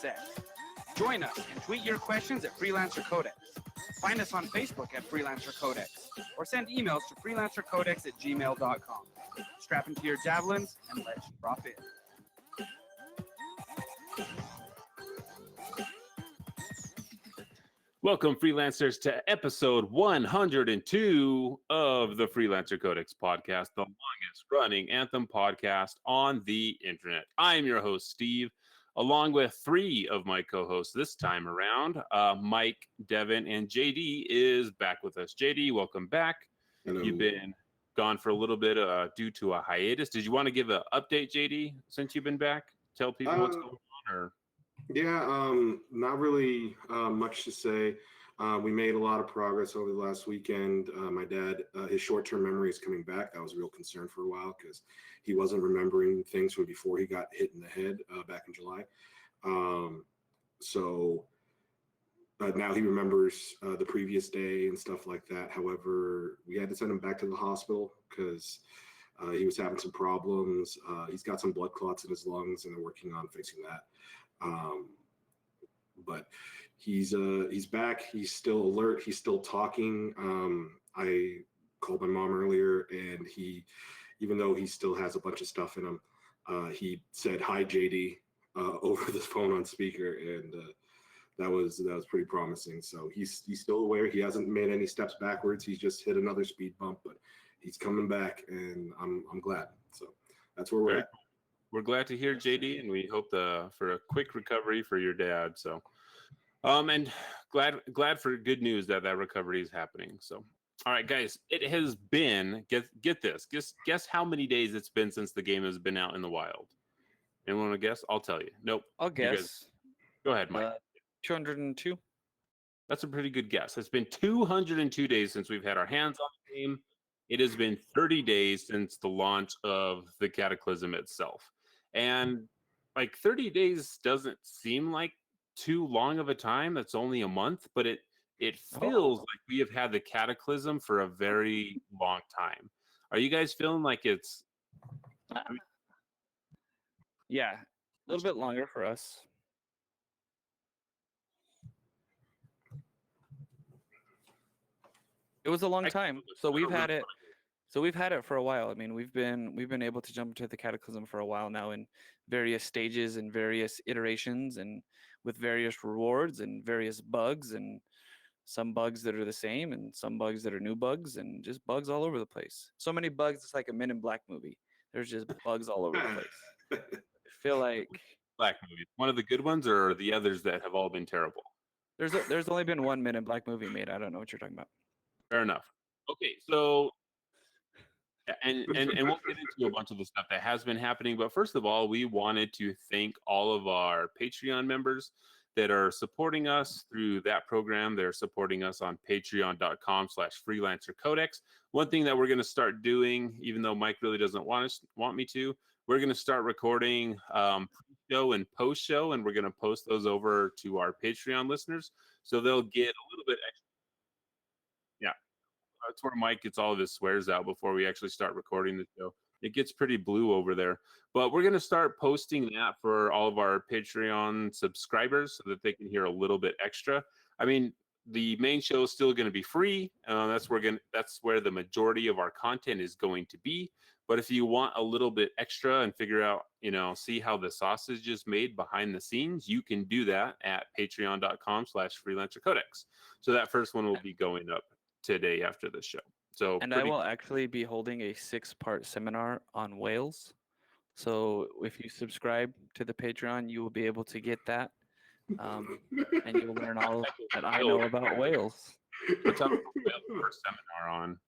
sense. Join us and tweet your questions at Freelancer Codex. Find us on Facebook at Freelancer Codex, or send emails to freelancercodex@gmail.com. Strap into your javelins and let's drop in. Welcome, freelancers, to episode 102 of the Freelancer Codex podcast, the longest running Anthem podcast on the internet. I'm your host, Steve, along with three of my co-hosts this time around. Mike, Devon, and JD is back with us. JD, welcome back. Hello. You've been gone for a little bit due to a hiatus. Did you want to give an update, JD, since you've been back? Tell people what's going on, or... Yeah, not really much to say. We made a lot of progress over the last weekend. My dad, his short-term memory is coming back. That was a real concern for a while because he wasn't remembering things from before he got hit in the head back in July. So now he remembers the previous day and stuff like that. However, we had to send him back to the hospital because he was having some problems. He's got some blood clots in his lungs, and they're working on fixing that. But he's back. He's still alert. He's still talking. I called my mom earlier, and even though he still has a bunch of stuff in him, he said hi, JD, over the phone on speaker, and that was pretty promising. So he's still aware. He hasn't made any steps backwards. He's just hit another speed bump, but he's coming back, and I'm glad. So that's where we're at. We're glad to hear, JD, and we hope for a quick recovery for your dad. So, and glad for good news that recovery is happening. So, all right, guys, it has been get this. Guess how many days it's been since the game has been out in the wild. Anyone want to guess? I'll tell you. Nope. I'll guess. Go ahead, Mike. 202. That's a pretty good guess. It's been 202 days since we've had our hands on the game. It has been 30 days since the launch of the Cataclysm itself. And like 30 days doesn't seem like too long of a time. That's only a month, but it feels like we have had the Cataclysm for a very long time. Are you guys feeling like it's... Yeah, a little bit longer for us. It was a long time. So we've had it. So we've had it for a while. I mean, we've been able to jump into the Cataclysm for a while now in various stages and various iterations and with various rewards and various bugs, and some bugs that are the same and some bugs that are new bugs and just bugs all over the place. So many bugs, it's like a Men in Black movie. There's just bugs all over the place. I feel like Black movie. One of the good ones, or the others that have all been terrible? there's only been one Men in Black movie made. I don't know what you're talking about. Fair enough. Okay, so and we'll get into a bunch of the stuff that has been happening. But first of all, we wanted to thank all of our Patreon members that are supporting us through that program. They're supporting us on patreon.com/freelancercodex. One thing that we're going to start doing, even though Mike really doesn't want me to, we're going to start recording pre-show and post-show, and we're going to post those over to our Patreon listeners, so they'll get a little bit extra. Yeah, that's where Mike gets all of his swears out before we actually start recording the show. It gets pretty blue over there. But we're going to start posting that for all of our Patreon subscribers so that they can hear a little bit extra. I mean, the main show is still going to be free. That's where the majority of our content is going to be. But if you want a little bit extra and figure out, see how the sausage is made behind the scenes, you can do that at patreon.com/freelancercodex. So that first one will be going up today after the show. So, and I will actually be holding a 6-part seminar on whales. So if you subscribe to the Patreon, you will be able to get that. And you'll learn all that I know about whales. What's up with the first seminar on?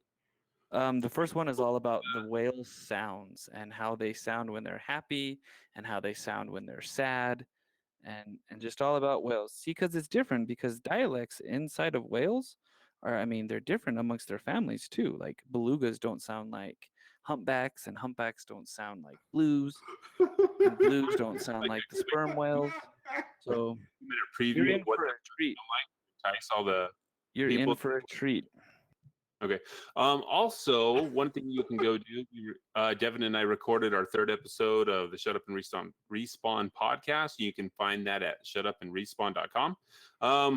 The first one is all about the whale sounds and how they sound when they're happy and how they sound when they're sad, and just all about whales. See, because it's different, because dialects inside of whales they're different amongst their families too. Like belugas don't sound like humpbacks, and humpbacks don't sound like blues, and blues don't sound like the sperm whales. So you're in for a treat. You're in for a treat. Okay. Also, one thing you can go do, Devon and I recorded our third episode of the Shut Up and Respawn podcast. You can find that at shutupandrespawn.com.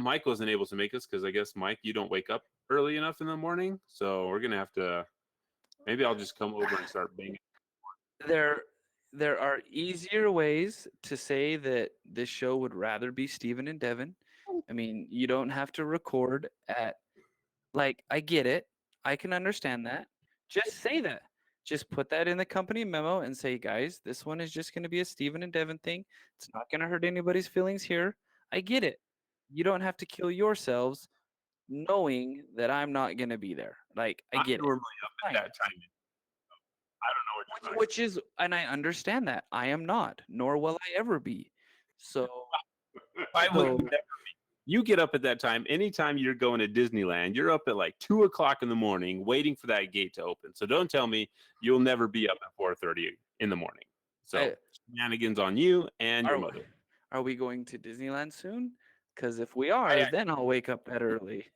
Mike wasn't able to make us because I guess, Mike, you don't wake up early enough in the morning. So we're going to have to, maybe I'll just come over and start banging. There there are easier ways to say that this show would rather be Steven and Devon. I mean, you don't have to record at like I get it. I can understand that. Just say that. Just put that in the company memo and say, guys, this one is just going to be a Steven and Devon thing. It's not going to hurt anybody's feelings here. I get it. You don't have to kill yourselves knowing that I'm not going to be there. Like, I I'm get it. normally up at Fine. that time. I don't know what you're talking Which is, and I understand that. I am not, nor will I ever be. So, I would so never be. You get up at that time. Anytime you're going to Disneyland, you're up at like 2 o'clock in the morning waiting for that gate to open. So don't tell me you'll never be up at 4:30 in the morning. So I- shenanigans on you and your are, mother. are we going to Disneyland soon? Because if we are, then I'll wake up that early.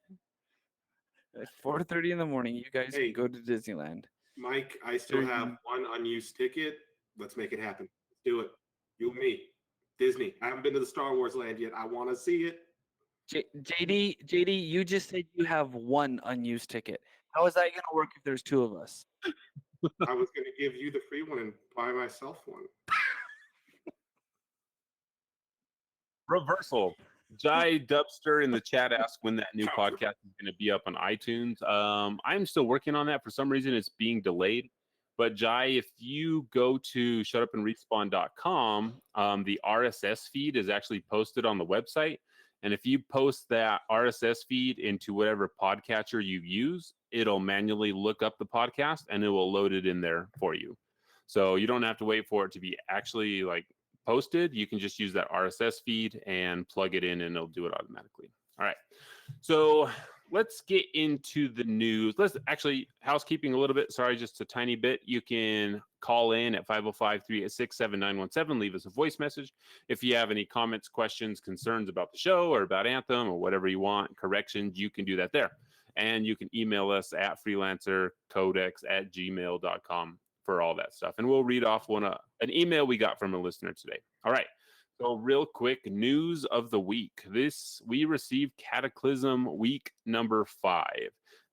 At 4:30 in the morning, you guys Hey. can go to Disneyland. Mike, I still There have you- one unused ticket. Let's make it happen. Let's do it. You and me. Disney. I haven't been to the Star Wars land yet. I want to see it. JD, you just said you have one unused ticket. How is that going to work if there's two of us? I was going to give you the free one and buy myself one. Reversal. Jai Dubster in the chat asked when that new podcast is going to be up on iTunes. I'm still working on that. For some reason, it's being delayed. But Jai, if you go to shutupandrespawn.com, the RSS feed is actually posted on the website. And if you post that RSS feed into whatever podcatcher you use, it'll manually look up the podcast and it will load it in there for you. So you don't have to wait for it to be actually like posted. You can just use that RSS feed and plug it in and it'll do it automatically. All right. So let's get into the news. Let's actually housekeeping a little bit. Sorry, just a tiny bit. You can call in at 505-386-7917. Leave us a voice message. If you have any comments, questions, concerns about the show or about Anthem or whatever you want, corrections, you can do that there. And you can email us at freelancercodex@gmail.com for all that stuff. And we'll read off an email we got from a listener today. All right. So real quick, news of the week. We received Cataclysm week number 5.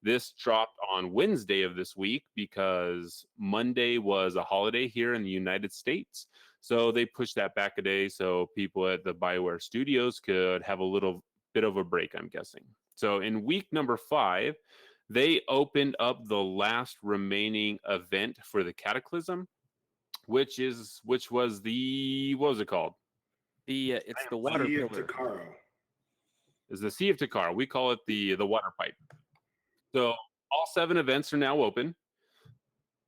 This dropped on Wednesday of this week because Monday was a holiday here in the United States. So they pushed that back a day so people at the BioWare studios could have a little bit of a break, I'm guessing. So in week number 5, they opened up the last remaining event for the Cataclysm, which was the, what was it called? It's the water Sea of pillar. Takaro. Is the Sea of Takara. We call it the water pipe. So all 7 events are now open.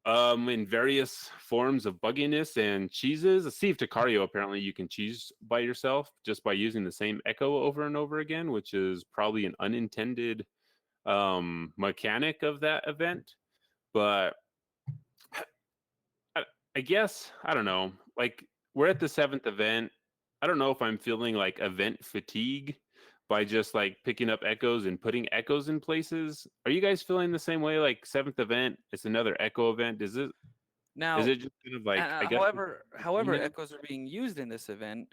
In various forms of bugginess and cheeses. A Sea of Takario, apparently you can cheese by yourself just by using the same echo over and over again, which is probably an unintended mechanic of that event. But I guess, I don't know, like we're at the 7th event. I don't know if I'm feeling like event fatigue by just like picking up echoes and putting echoes in places. Are you guys feeling the same way? Like 7th event, it's another echo event. Is it Now, just kind of like, I guess, however, know? echoes are being used in this event.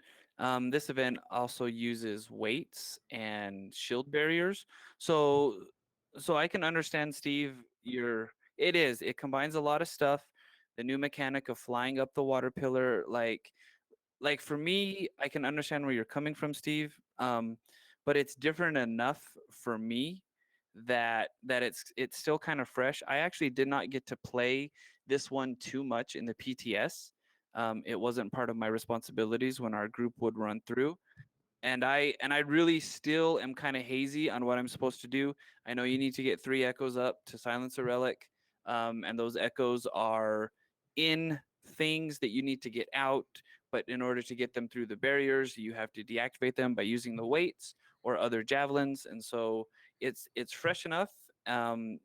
This event also uses weights and shield barriers. So I can understand, Steve. It combines a lot of stuff. The new mechanic of flying up the water pillar, like for me, I can understand where you're coming from, Steve. But it's different enough for me that it's still kind of fresh. I actually did not get to play this one too much in the PTS. It wasn't part of my responsibilities when our group would run through. And I really still am kind of hazy on what I'm supposed to do. I know you need to get 3 echoes up to silence a relic, and those echoes are in things that you need to get out. But in order to get them through the barriers, you have to deactivate them by using the weights or other javelins. And so it's fresh enough and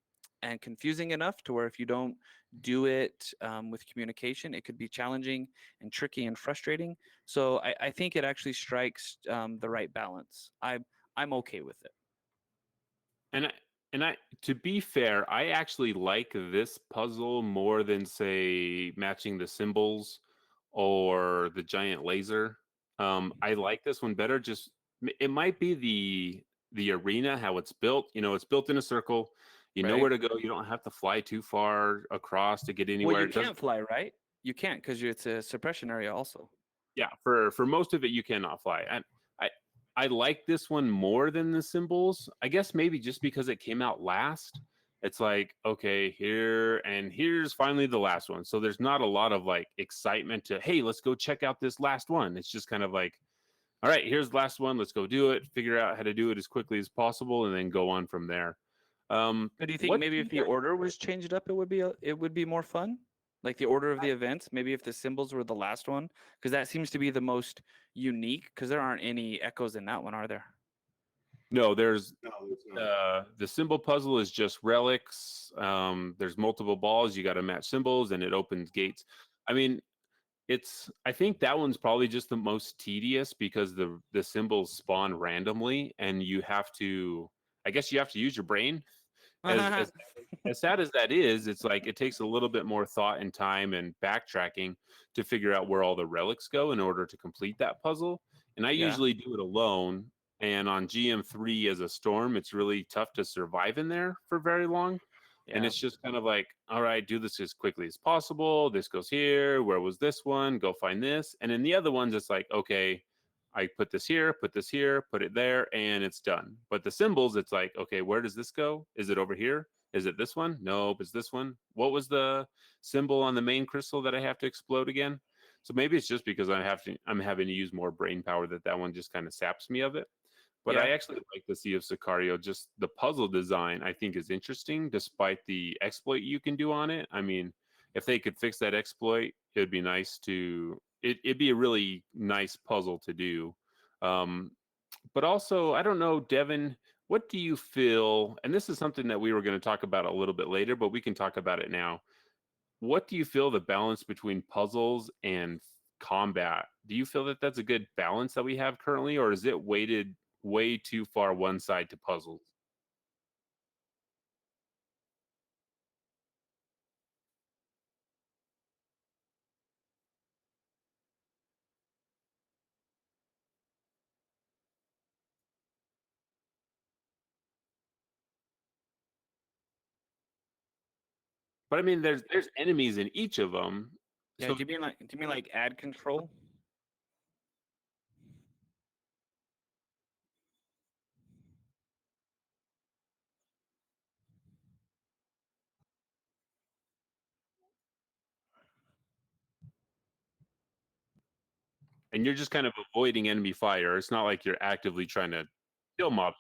confusing enough to where if you don't do it with communication, it could be challenging and tricky and frustrating. So I think it actually strikes the right balance. I'm okay with it. And to be fair, I actually like this puzzle more than say matching the symbols or the giant laser. I like this one better. Just it might be the arena, how it's built. You know, it's built in a circle. You know Right. where to go. You don't have to fly too far across to get Well, anywhere. you It doesn't. can't fly, right? You can't because it's a suppression area also. Yeah, for most of it, you cannot fly. And I I like this one more than the symbols. I guess maybe just because it came out last. It's like, okay, here and here's finally the last one. So there's not a lot of like excitement to, hey, let's go check out this last one. It's just kind of like, all right, here's the last one. Let's go do it. Figure out how to do it as quickly as possible, and then go on from there. But do you think What maybe do if you the guys- order was changed up, it would be more fun? Like the order of the events, maybe if the symbols were the last one, because that seems to be the most unique. Because there aren't any echoes in that one, are there? No, there's No, it's not. the symbol puzzle is just relics. There's multiple balls. You got to match symbols, and it opens gates. I mean, I think that one's probably just the most tedious because the symbols spawn randomly, and you have to. I guess you have to use your brain. As as as sad as that is, it's like it takes a little bit more thought and time and backtracking to figure out where all the relics go in order to complete that puzzle. And I Yeah. usually do it alone. And on GM3 as a storm, it's really tough to survive in there for very long. And Yeah. it's just kind of like, all right, do this as quickly as possible. This goes here. Where was this one? Go find this. And in the other ones, it's like, okay, I put this here, put it there, and it's done. But the symbols, it's like, okay, where does this go? Is it over here? Is it this one? Nope, it's this one. What was the symbol on the main crystal that I have to explode again? So maybe it's just because I'm having to use more brain power that one just kind of saps me of it. But I Yeah. actually like the Sea of Sicario. Just the puzzle design, I think, is interesting, despite the exploit you can do on it. I mean, if they could fix that exploit, it'd be nice to. It'd be a really nice puzzle to do. Um, but also, I don't know, Devon, what do you feel? And this is something that we were going to talk about a little bit later, but we can talk about it now. What do you feel the balance between puzzles and combat? Do you feel that that's a good balance that we have currently, or is it weighted way too far one side to puzzles? But I mean, there's enemies in each of them. Yeah. So Do you mean like ad control? and you're just kind of avoiding enemy fire. It's not like you're actively trying to kill mobs.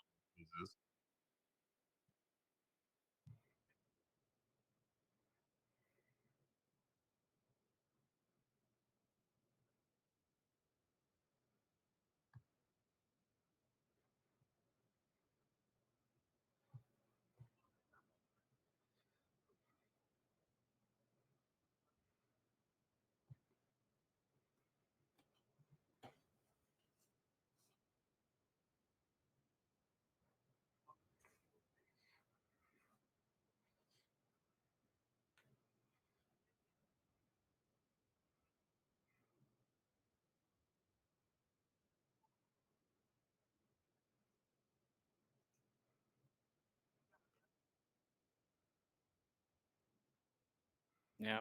Yeah.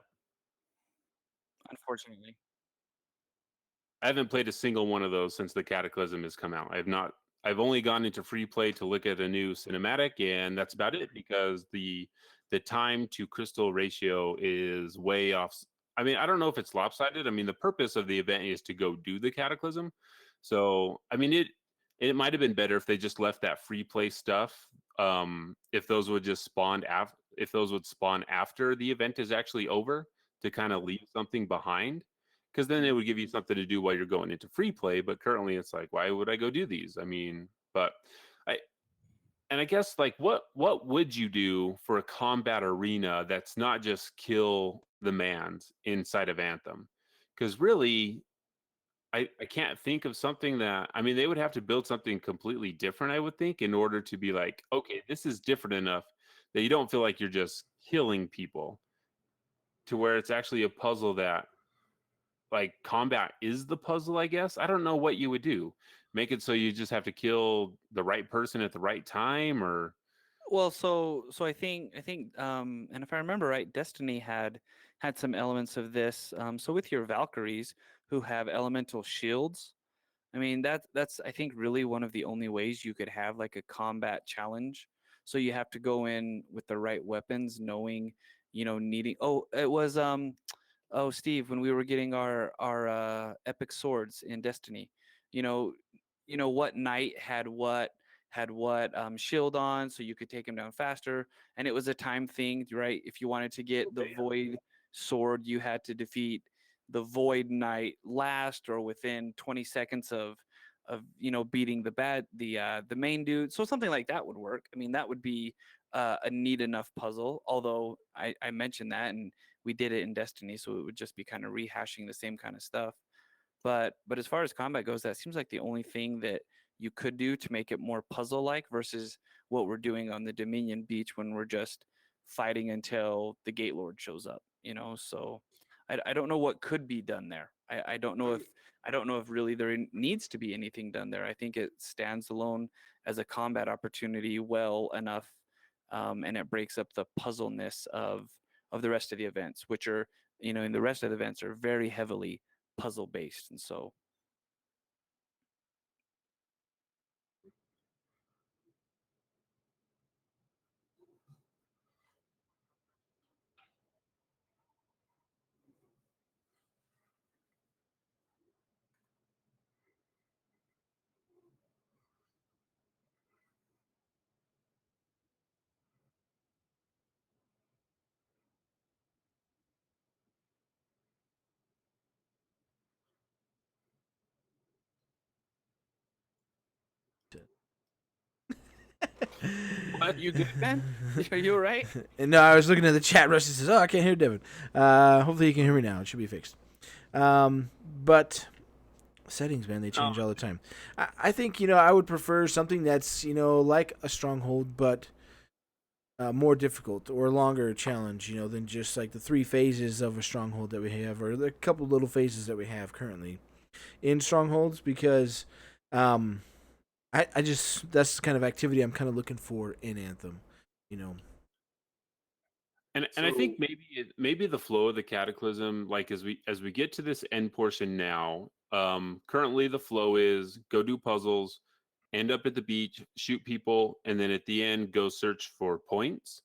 Unfortunately. I haven't played a single one of those since the Cataclysm has come out. I've not. I've only gone into free play to look at a new cinematic, and that's about it because the time to crystal ratio is way off. I mean, I don't know if it's lopsided. I mean, the purpose of the event is to go do the Cataclysm. So, I mean, it might have been better if they just left that free play stuff. If those would just if those would spawn after the event is actually over to kind of leave something behind, because then it would give you something to do while you're going into free play. But currently, it's like, why would I go do these? I mean, but I and I guess like what would you do for a combat arena that's not just kill the mans inside of Anthem? Because really, I can't think of something that, I mean, they would have to build something completely different, I would think, in order to be like, okay, this is different enough that you don't feel like you're just killing people, to where it's actually a puzzle that, like, combat is the puzzle, I guess. I don't know what you would do. Make it so you just have to kill the right person at the right time, or Well, so I think and if I remember right, Destiny had some elements of this. So with your Valkyries who have elemental shields, I mean that's I think really one of the only ways you could have like a combat challenge. So you have to go in with the right weapons, knowing, needing. Oh, it was oh, Steve, when we were getting our epic swords in Destiny, you know, what knight had what shield on, so you could take him down faster, and it was a time thing, right? If you wanted to get the void sword, you had to defeat the void knight last or within 20 seconds of beating the main dude. So something like that would work. I mean, that would be a neat enough puzzle. Although I mentioned that, and we did it in Destiny, so it would just be kind of rehashing the same kind of stuff. But as far as combat goes, that seems like the only thing that you could do to make it more puzzle like versus what we're doing on the Dominion Beach when we're just fighting until the Gate Lord shows up. So I don't know what could be done there. I don't know if really there needs to be anything done there. I think it stands alone as a combat opportunity well enough, and it breaks up the puzzleness of the rest of the events, which are, in the rest of the events are very heavily puzzle based. And so what, you good, man? Are you all right? And no, I was looking at the chat. Rusty says, "Oh, I can't hear Devon. Hopefully, you can hear me now. It should be fixed." But settings, man, they change all the time. I think I would prefer something that's like a stronghold, but more difficult or longer challenge. Than just like the 3 phases of a stronghold that we have, or the couple little phases that we have currently in strongholds. Because I just that's the kind of activity I'm kind of looking for in Anthem. You know. and I So think maybe the flow of the Cataclysm, like as we get to this end portion now, currently the flow is go do puzzles, end up at the beach, shoot people, and then at the end go search for points.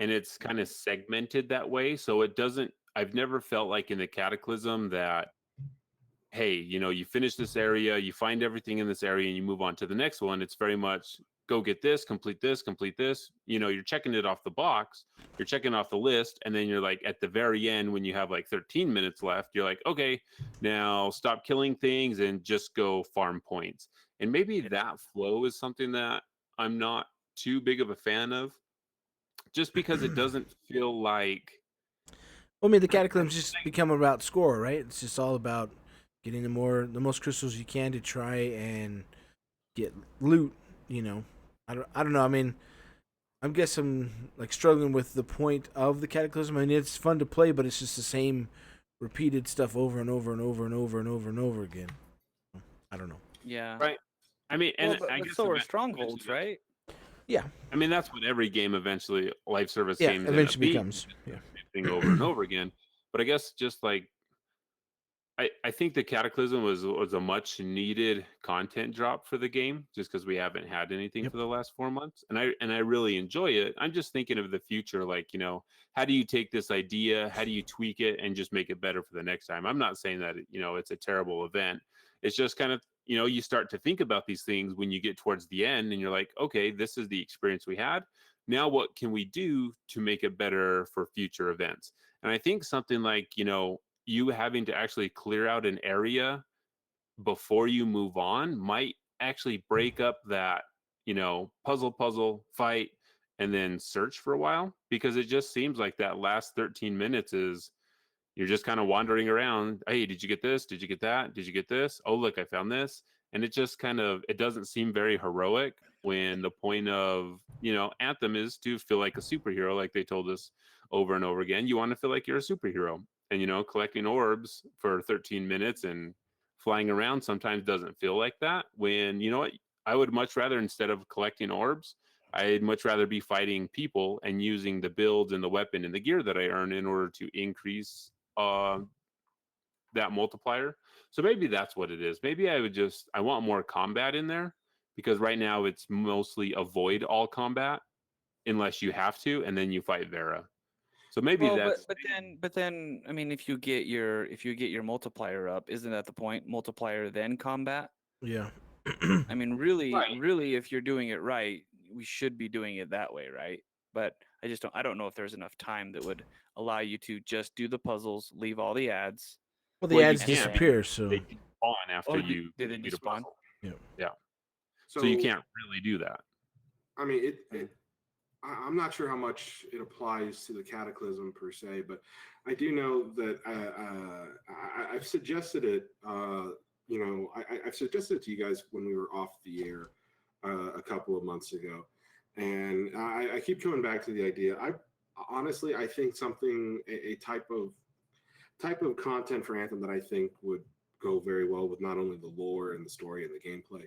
And it's kind of segmented that way, so it doesn't. I've never felt like in the Cataclysm that, hey, you finish this area, you find everything in this area, and you move on to the next one. It's very much go get this, complete this, complete this. You're checking it off the box, you're checking off the list, and then you're like at the very end when you have like 13 minutes left, you're like, okay, now stop killing things and just go farm points. And maybe that flow is something that I'm not too big of a fan of, just because it doesn't feel like. Well, I mean, the Cataclysms just become about score, right? It's just all about getting the most crystals you can to try and get loot. I don't know. I mean, I'm guess I'm like struggling with the point of the Cataclysm. I mean, it's fun to play, but it's just the same repeated stuff over and over and over and over and over and over again. I don't know. Yeah. Right. I mean, Well, and but, I but guess so are eventually strongholds, right? Yeah, I mean, that's what every game eventually, life service yeah. games end up Eventually being, becomes yeah. thing over and over again. But I guess just like I think the Cataclysm was a much needed content drop for the game, just because we haven't had anything Yep. for the last 4 months, and I really enjoy it. I'm just thinking of the future, like, how do you take this idea, how do you tweak it, and just make it better for the next time? I'm not saying that it's a terrible event. It's just kind of, you start to think about these things when you get towards the end, and you're like, okay, this is the experience we had. Now, what can we do to make it better for future events? And I think something like, you having to actually clear out an area before you move on might actually break up that, puzzle, fight, and then search for a while, because it just seems like that last 13 minutes is You're just kind of wandering around. Hey, did you get this? Did you get that? Did you get this? Oh, look, I found this. And it just kind of, it doesn't seem very heroic when the point of, Anthem is to feel like a superhero, like they told us over and over again. You want to feel like you're a superhero. And, collecting orbs for 13 minutes and flying around sometimes doesn't feel like that. When, you know what, I would much rather, instead of collecting orbs, I'd much rather be fighting people and using the builds and the weapon and the gear that I earn in order to increase that multiplier. So maybe that's what it is. Maybe I want more combat in there, because right now it's mostly avoid all combat unless you have to, and then you fight Vera. So maybe Well, that's but then I mean, if you get your multiplier up, isn't that the point? Multiplier then combat. Yeah. I mean, really, Right. really, if you're doing it right, we should be doing it that way, right? But I don't know if there's enough time that would allow you to just do the puzzles, leave all the ads. Well, the Well, you ads can't. disappear, so they despawn after you did they beat a despawn? puzzle. yeah. So you can't really do that. I mean, I'm not sure how much it applies to the Cataclysm per se, but I do know that I've suggested it. I've suggested it to you guys when we were off the air a couple of months ago, and I keep coming back to the idea. I think something, a type of content for Anthem that I think would go very well with not only the lore and the story and the gameplay,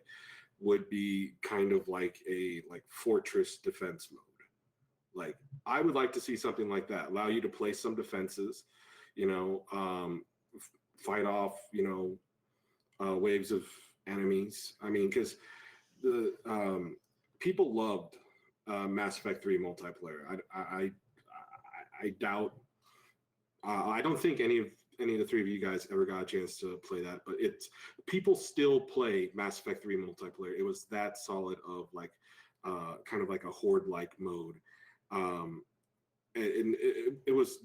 would be kind of like a fortress defense mode. Like, I would like to see something like that, allow you to place some defenses, fight off, waves of enemies. I mean, because the people loved Mass Effect 3 multiplayer. I doubt. I don't think any of the three of you guys ever got a chance to play that, but people still play Mass Effect 3 multiplayer. It was that solid of kind of like a horde-like mode. And it was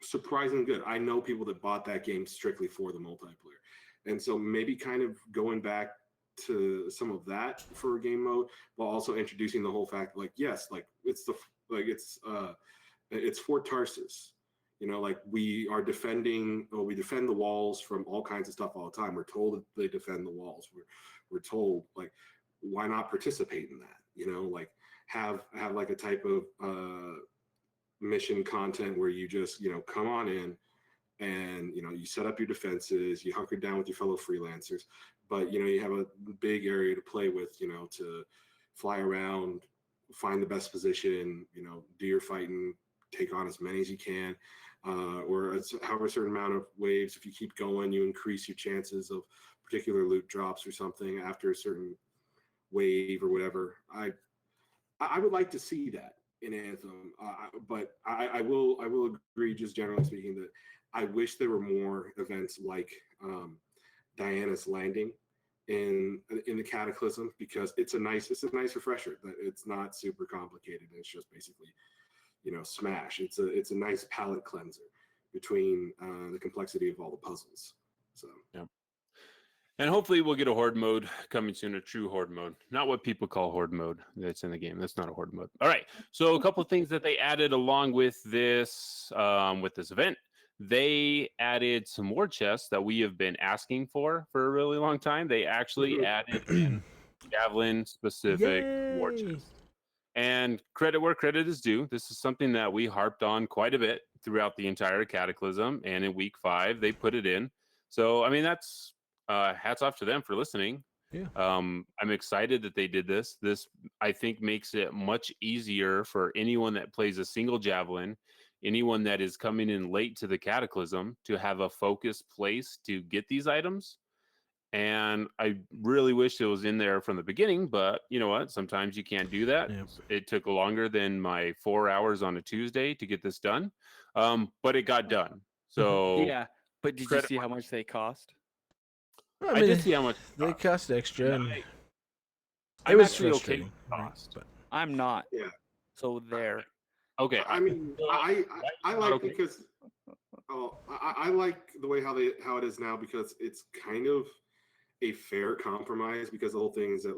surprisingly good. I know people that bought that game strictly for the multiplayer, and so maybe kind of going back to some of that for a game mode, while also introducing the whole fact, it's Fort Tarsus. We are defending. We defend the walls from all kinds of stuff all the time. We're told that they defend the walls. We're told, why not participate in that? Have like a type of mission content where you just come on in and you set up your defenses, you hunker down with your fellow freelancers, but you have a big area to play with, to fly around, find the best position, do your fighting, take on as many as you can, or however a certain amount of waves. If you keep going, you increase your chances of particular loot drops or something after a certain wave or whatever. I would like to see that in Anthem, but I will agree, just generally speaking, that I wish there were more events like Diana's Landing in the Cataclysm, because it's a nice refresher that it's not super complicated. It's just basically smash. It's a nice palate cleanser between the complexity of all the puzzles. So yeah. And hopefully we'll get a horde mode coming soon, a true horde mode. Not what people call horde mode that's in the game. That's not a horde mode. All right. So a couple of things that they added along with this event. They added some war chests that we have been asking for a really long time. They actually added in Javelin specific war chests. And credit where credit is due. This is something that we harped on quite a bit throughout the entire Cataclysm. And in week 5, they put it in. So, I mean, that's hats off to them for listening. Yeah. I'm excited that they did this. This, I think, makes it much easier for anyone that plays a single Javelin, anyone that is coming in late to the Cataclysm, to have a focused place to get these items. And I really wish it was in there from the beginning, but you know what? Sometimes you can't do that. Yep. It took longer than my 4 hours on a Tuesday to get this done, but it got done. So Yeah, but did you see how much they cost? Well, I did see how much they cost extra. And I'm actually okay with the cost. But I'm not. Yeah. So there. Okay. I mean, I like because I like the way how it is now, because it's kind of a fair compromise, because the whole thing is that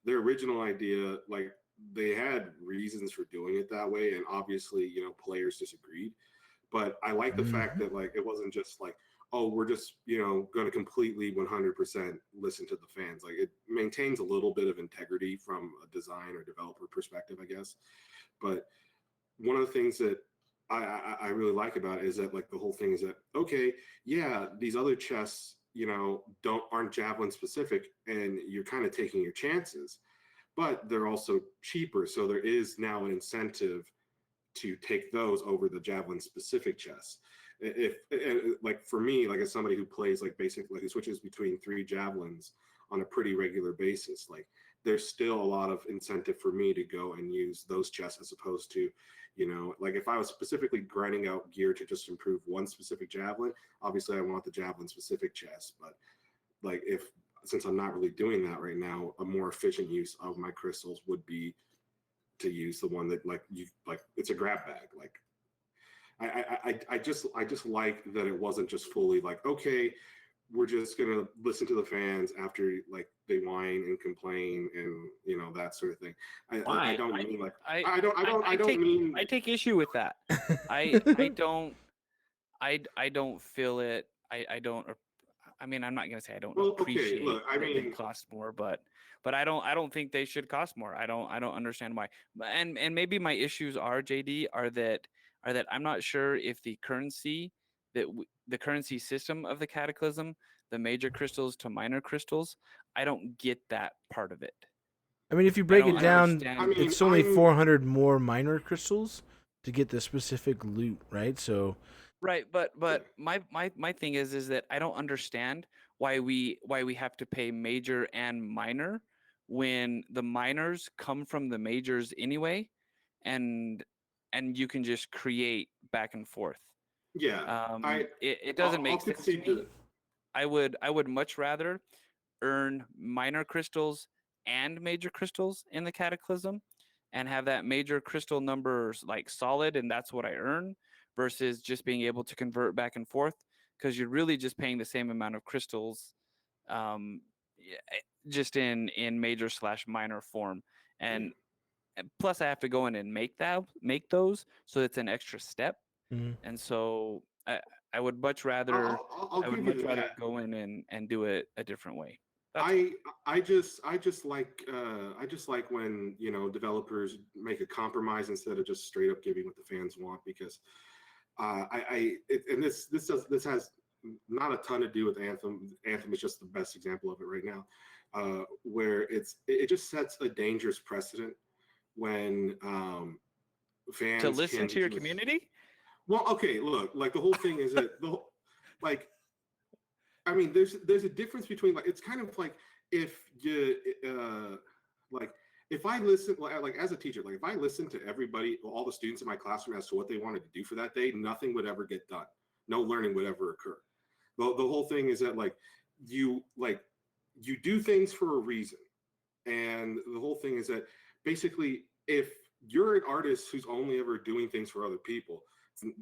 their original idea, they had reasons for doing it that way, and obviously players disagreed, But I like the fact that like it wasn't just like, oh, we're just, going to completely 100% listen to the fans. Like it maintains a little bit of integrity from a design or developer perspective, I guess. But one of the things that I really like about it is that like the whole thing is that, okay, yeah, these other chests, aren't javelin specific, and you're kind of taking your chances, but they're also cheaper. So there is now an incentive to take those over the javelin specific chests. If like for me, like as somebody who plays like basically who switches between 3 javelins on a pretty regular basis, like there's still a lot of incentive for me to go and use those chests as opposed to, like if I was specifically grinding out gear to just improve one specific javelin, obviously I want the javelin specific chest. But like since I'm not really doing that right now, a more efficient use of my crystals would be to use the one that like it's a grab bag. Like I just like that it wasn't just fully like, okay, we're just gonna listen to the fans after like they whine and complain and that sort of thing. I don't mean like I don't mean I take issue with that. I don't feel it. I don't. I mean, I'm not gonna say I don't appreciate look, I that they mean, cost more, but I don't think they should cost more. I don't understand why. And maybe my issues are, JD, are that I'm not sure if the currency the currency system of the Cataclysm, the major crystals to minor crystals, I don't get that part of it. I mean, if you I break don't it down, understand. I mean, it's only 400 more minor crystals to get the specific loot, right? So Right, but my thing is that I don't understand why we have to pay major and minor when the minors come from the majors anyway, and you can just create back and forth. yeah, It doesn't I'll make sense to concede me. that. I would much rather earn minor crystals and major crystals in the Cataclysm and have that major crystal numbers like solid, and that's what I earn, versus just being able to convert back and forth, because you're really just paying the same amount of crystals, um, just in major / minor form. And plus I have to go in and make those, so it's an extra step. mhm. And so I would much rather I'll give you that. go in and do it a different way. That's I just like when developers make a compromise instead of just straight up giving what the fans want, because and this has not a ton to do with Anthem. Anthem is just the best example of it right now, where it just sets a dangerous precedent when fans to listen can to your just- community. Well, okay, look, like the whole thing is that like, I mean, there's a difference between like, it's kind of like if you like if I listen, like as a teacher, like if I listen to everybody, all the students in my classroom as to what they wanted to do for that day, nothing would ever get done. No learning would ever occur. The whole thing is that like you do things for a reason, and the whole thing is that basically if you're an artist who's only ever doing things for other people,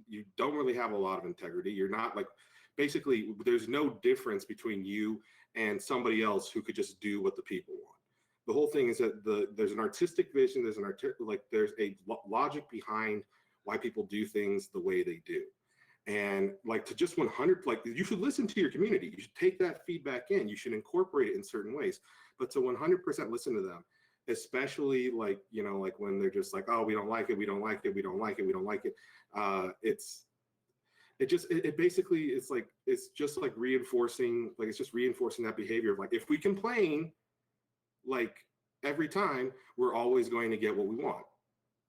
you don't really have a lot of integrity. You're not like, basically there's no difference between you and somebody else who could just do what the people want. The whole thing is that there's an artistic vision, there's a logic behind why people do things the way they do. And like to just 100, like you should listen to your community. You should take that feedback in. You should incorporate it in certain ways, but to 100% listen to them, especially like, like when they're just like, oh, we don't like it. We don't like it. We don't like it. We don't like it. It basically, it's just like reinforcing, like, it's just reinforcing that behavior of like, if we complain, like every time, we're always going to get what we want.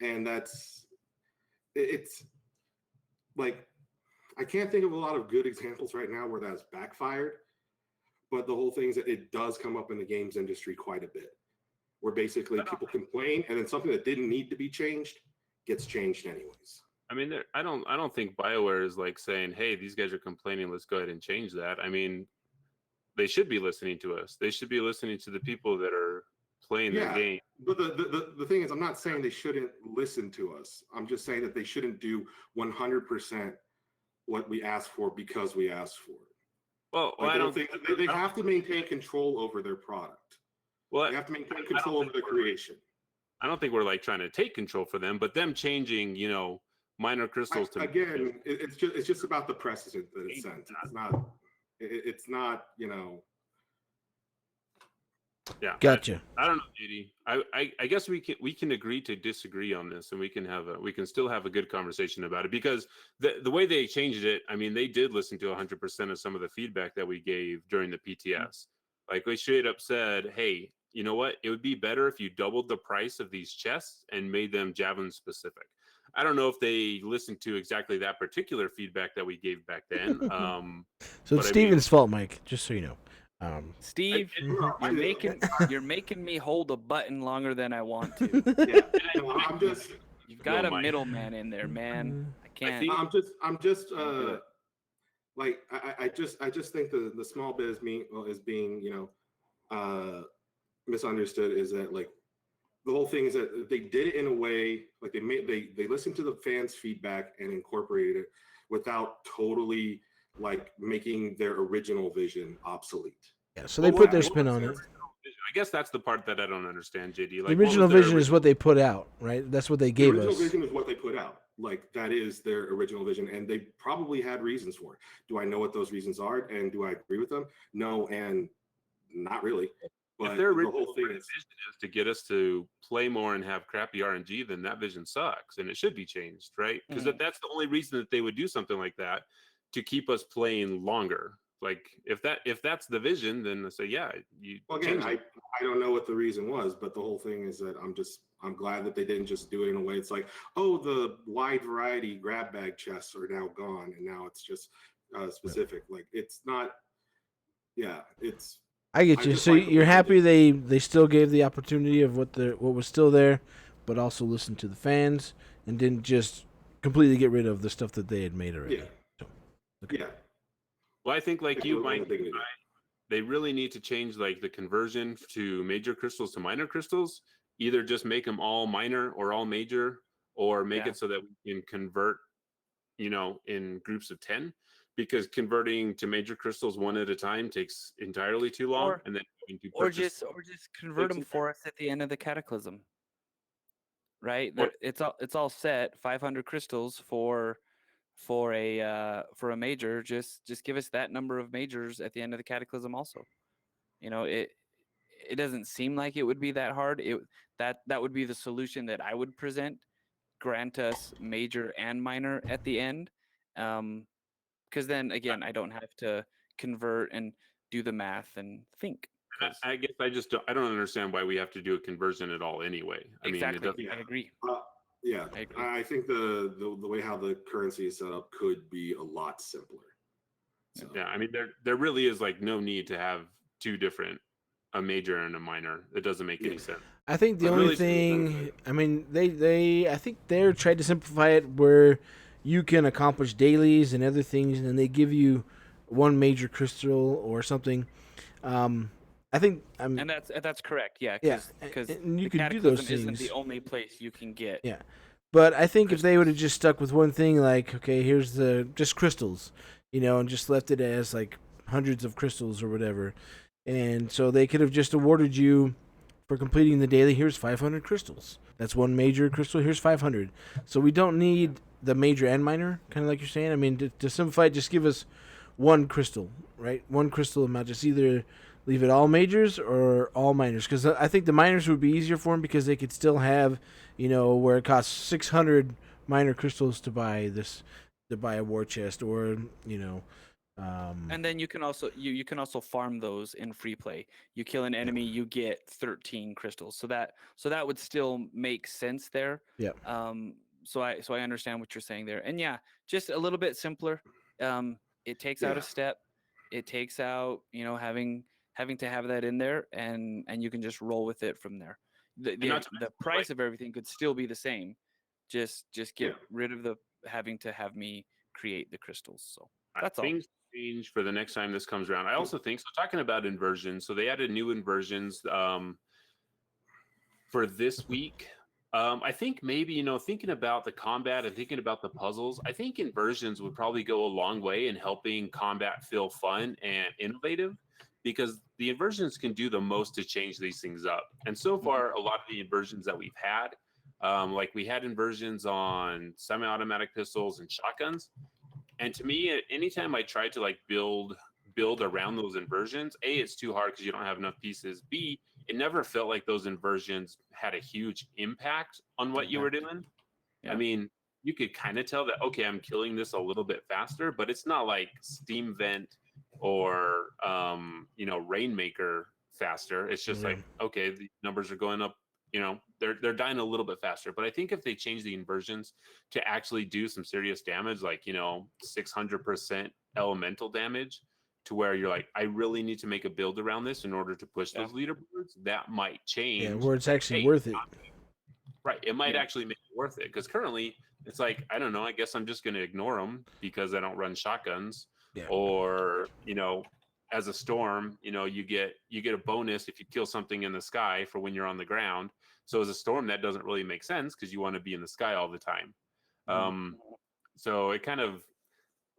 And it's like, I can't think of a lot of good examples right now where that's backfired, but the whole thing is that it does come up in the games industry quite a bit, where basically people complain and then something that didn't need to be changed gets changed anyways. I mean, I don't think BioWare is like saying, "Hey, these guys are complaining. Let's go ahead and change that." I mean, they should be listening to us. They should be listening to the people that are playing their game. But the thing is, I'm not saying they shouldn't listen to us. I'm just saying that they shouldn't do 100% what we ask for because we asked for it. Well, like, I don't think they have to maintain control over their product. Well, they have to maintain control over their creation. I don't think we're like trying to take control for them, but them changing, minor crystals to again, it's just about the precedent that it sent. It's not, you know. Yeah, Gotcha. I don't know, JD. I guess we can agree to disagree on this, and we can still have a good conversation about it, because the way they changed it, I mean, they did listen to 100% of some of the feedback that we gave during the PTS. Like, we straight up said, hey, you know what? It would be better if you doubled the price of these chests and made them javelin specific. I don't know if they listened to exactly that particular feedback that we gave back then. So it's Steven's fault, Mike, just so you know. Steve, you're making me hold a button longer than I want to. Yeah, no, I'm just. You've got a middleman in there, man. I can't. I'm just. Like I just think the small biz is being, you know, misunderstood. Is that, like, the whole thing is that they did it in a way, like, they listened to the fans' feedback and incorporated it without totally, like, making their original vision obsolete. Yeah, so they put their spin on it. I guess that's the part that I don't understand, JD. Like, the original vision is what they put out, right? That's what they gave us. The original vision is what they put out. Like, that is their original vision, and they probably had reasons for it. Do I know what those reasons are, and do I agree with them? No, and not really. But if their the whole thing vision is to get us to play more and have crappy RNG, then that vision sucks, and it should be changed, right? Because that's the only reason that they would do something like that, to keep us playing longer. Like, if that's the vision, then I say, yeah, you. Well, again, I don't know what the reason was, but the whole thing is that I'm glad that they didn't just do it in a way. It's like, oh, the wide variety grab bag chests are now gone, and now it's just specific. Like, it's not. Yeah, it's. I get you. So you're happy they still gave the opportunity of what was still there, but also listened to the fans and didn't just completely get rid of the stuff that they had made already. Yeah. So, okay. Yeah. Well, I think, like, you might. They really need to change, like, the conversion to major crystals to minor crystals. Either just make them all minor or all major, or make it so that we can convert, you know, in groups of 10. Because converting to major crystals one at a time takes entirely too long, and then or just convert them for us at the end of the cataclysm, right? It's all set. 500 crystals for a major. Just give us that number of majors at the end of the cataclysm. Also, you know, it doesn't seem like it would be that hard. That would be the solution that I would present. Grant us major and minor at the end. Because then again, I don't have to convert and do the math and think. I guess I don't understand why we have to do a conversion at all anyway. Exactly. I mean, I agree. Yeah, I think the way how the currency is set up could be a lot simpler. So. Yeah, I mean, there really is, like, no need to have two different, a major and a minor. It doesn't make any sense. I think the only thing, I mean, I think they're trying to simplify it where you can accomplish dailies and other things, and then they give you one major crystal or something. I think, and that's correct. Yeah, because you can do those things. Isn't the only place you can get. Yeah, but I think if they would have just stuck with one thing, like, okay, here's just crystals, you know, and just left it as like hundreds of crystals or whatever, and so they could have just awarded you for completing the daily. Here's 500 crystals. That's one major crystal. Here's 500. So we don't need the major and minor, kind of like you're saying. I mean, to simplify it, just give us one crystal, right? One crystal amount. Just either leave it all majors or all minors, because I think the minors would be easier for them because they could still have, you know, where it costs 600 minor crystals to buy a war chest, or, you know. And then you can also you can also farm those in free play. You kill an enemy, you get 13 crystals. So that would still make sense there. Yeah. So I understand what you're saying there. And yeah, just a little bit simpler. It takes out a step. It takes out, you know, having to have that in there, and you can just roll with it from there. The price of everything could still be the same. Just get rid of the having to have me create the crystals. So that's all. Things change for the next time this comes around. I also think, so talking about inversions, so they added new inversions for this week. I think maybe, you know, thinking about the combat and thinking about the puzzles, I think inversions would probably go a long way in helping combat feel fun and innovative, because the inversions can do the most to change these things up. And so far, a lot of the inversions that we've had Like we had inversions on semi-automatic pistols and shotguns. And to me, anytime I tried to like build around those inversions, A, it's too hard because you don't have enough pieces. B, it never felt like those inversions had a huge impact on what you were doing. Yeah. I mean, you could kind of tell that, okay, I'm killing this a little bit faster, but it's not like Steam Vent or, Rainmaker faster. It's just like, okay, the numbers are going up, they're dying a little bit faster. But I think if they change the inversions to actually do some serious damage, like, 600% elemental damage, to where you're like, I really need to make a build around this in order to push those leaderboards, that might change. Yeah, where it's actually worth it. Right. It might actually make it worth it, because currently it's like, I don't know, I guess I'm just going to ignore them because I don't run shotguns. Yeah. Or, as a storm, you get a bonus if you kill something in the sky for when you're on the ground. So as a storm, that doesn't really make sense because you want to be in the sky all the time. So it kind of,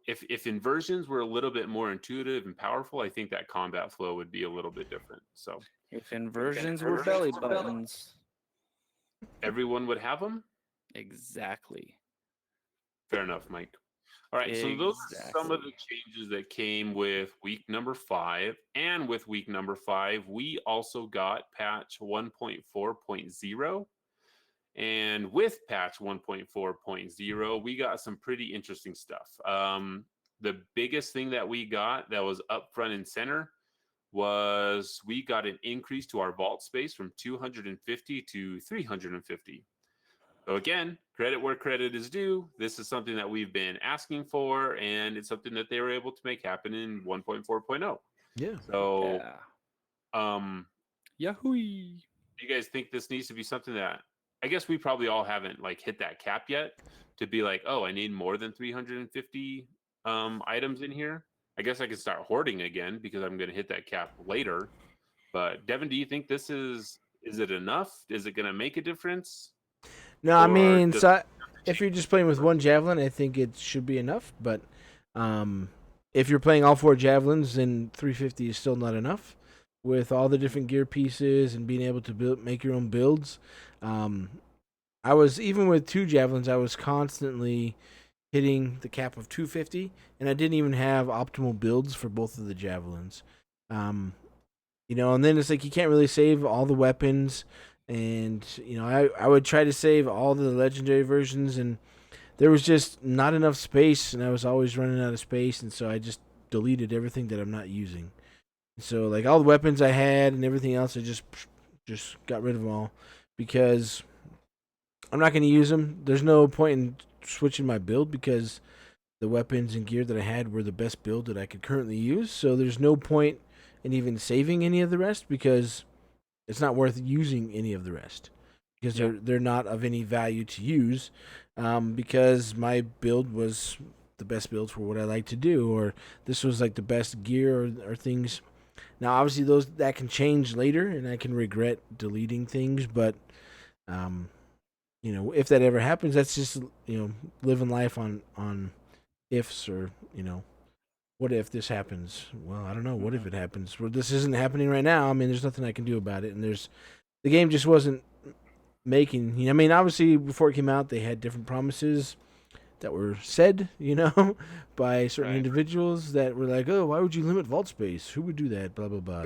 if inversions were a little bit more intuitive and powerful, I think that combat flow would be a little bit different. So If inversions were belly buttons. Everyone would have them? Exactly. Fair enough, Mike. All right, so those are some of the changes that came with week number 5. And with week number 5, we also got patch 1.4.0. And with patch 1.4.0, we got some pretty interesting stuff. The biggest thing that we got that was up front and center was we got an increase to our vault space from 250 to 350. So again, credit where credit is due. This is something that we've been asking for, and it's something that they were able to make happen in 1.4.0. Yeah. So, Yahoo! Do you guys think this needs to be something that, I guess we probably all haven't like hit that cap yet to be like, oh, I need more than 350 items in here? I guess I could start hoarding again because I'm going to hit that cap later. But Devon, do you think this is it enough? Is it going to make a difference? No, I mean, so if you're just playing with one javelin, I think it should be enough. But if you're playing all 4 javelins, then 350 is still not enough. With all the different gear pieces and being able to make your own builds, I was, even with 2 javelins, I was constantly hitting the cap of 250, and I didn't even have optimal builds for both of the javelins. And then it's like you can't really save all the weapons. And, I would try to save all the legendary versions, and there was just not enough space, and I was always running out of space, and so I just deleted everything that I'm not using. So, like, all the weapons I had and everything else, I just got rid of them all because I'm not going to use them. There's no point in switching my build because the weapons and gear that I had were the best build that I could currently use, so there's no point in even saving any of the rest because it's not worth using any of the rest because they're not of any value to use because my build was the best build for what I like to do, or this was like the best gear or things. Now, obviously, that can change later, and I can regret deleting things, but if that ever happens, that's just living life on ifs, or what if this happens? Well, I don't know. What if it happens? Well, this isn't happening right now. I mean, there's nothing I can do about it. And the game just wasn't making. I mean, obviously, before it came out, they had different promises that were said, by certain individuals that were like, oh, why would you limit vault space? Who would do that? Blah, blah, blah,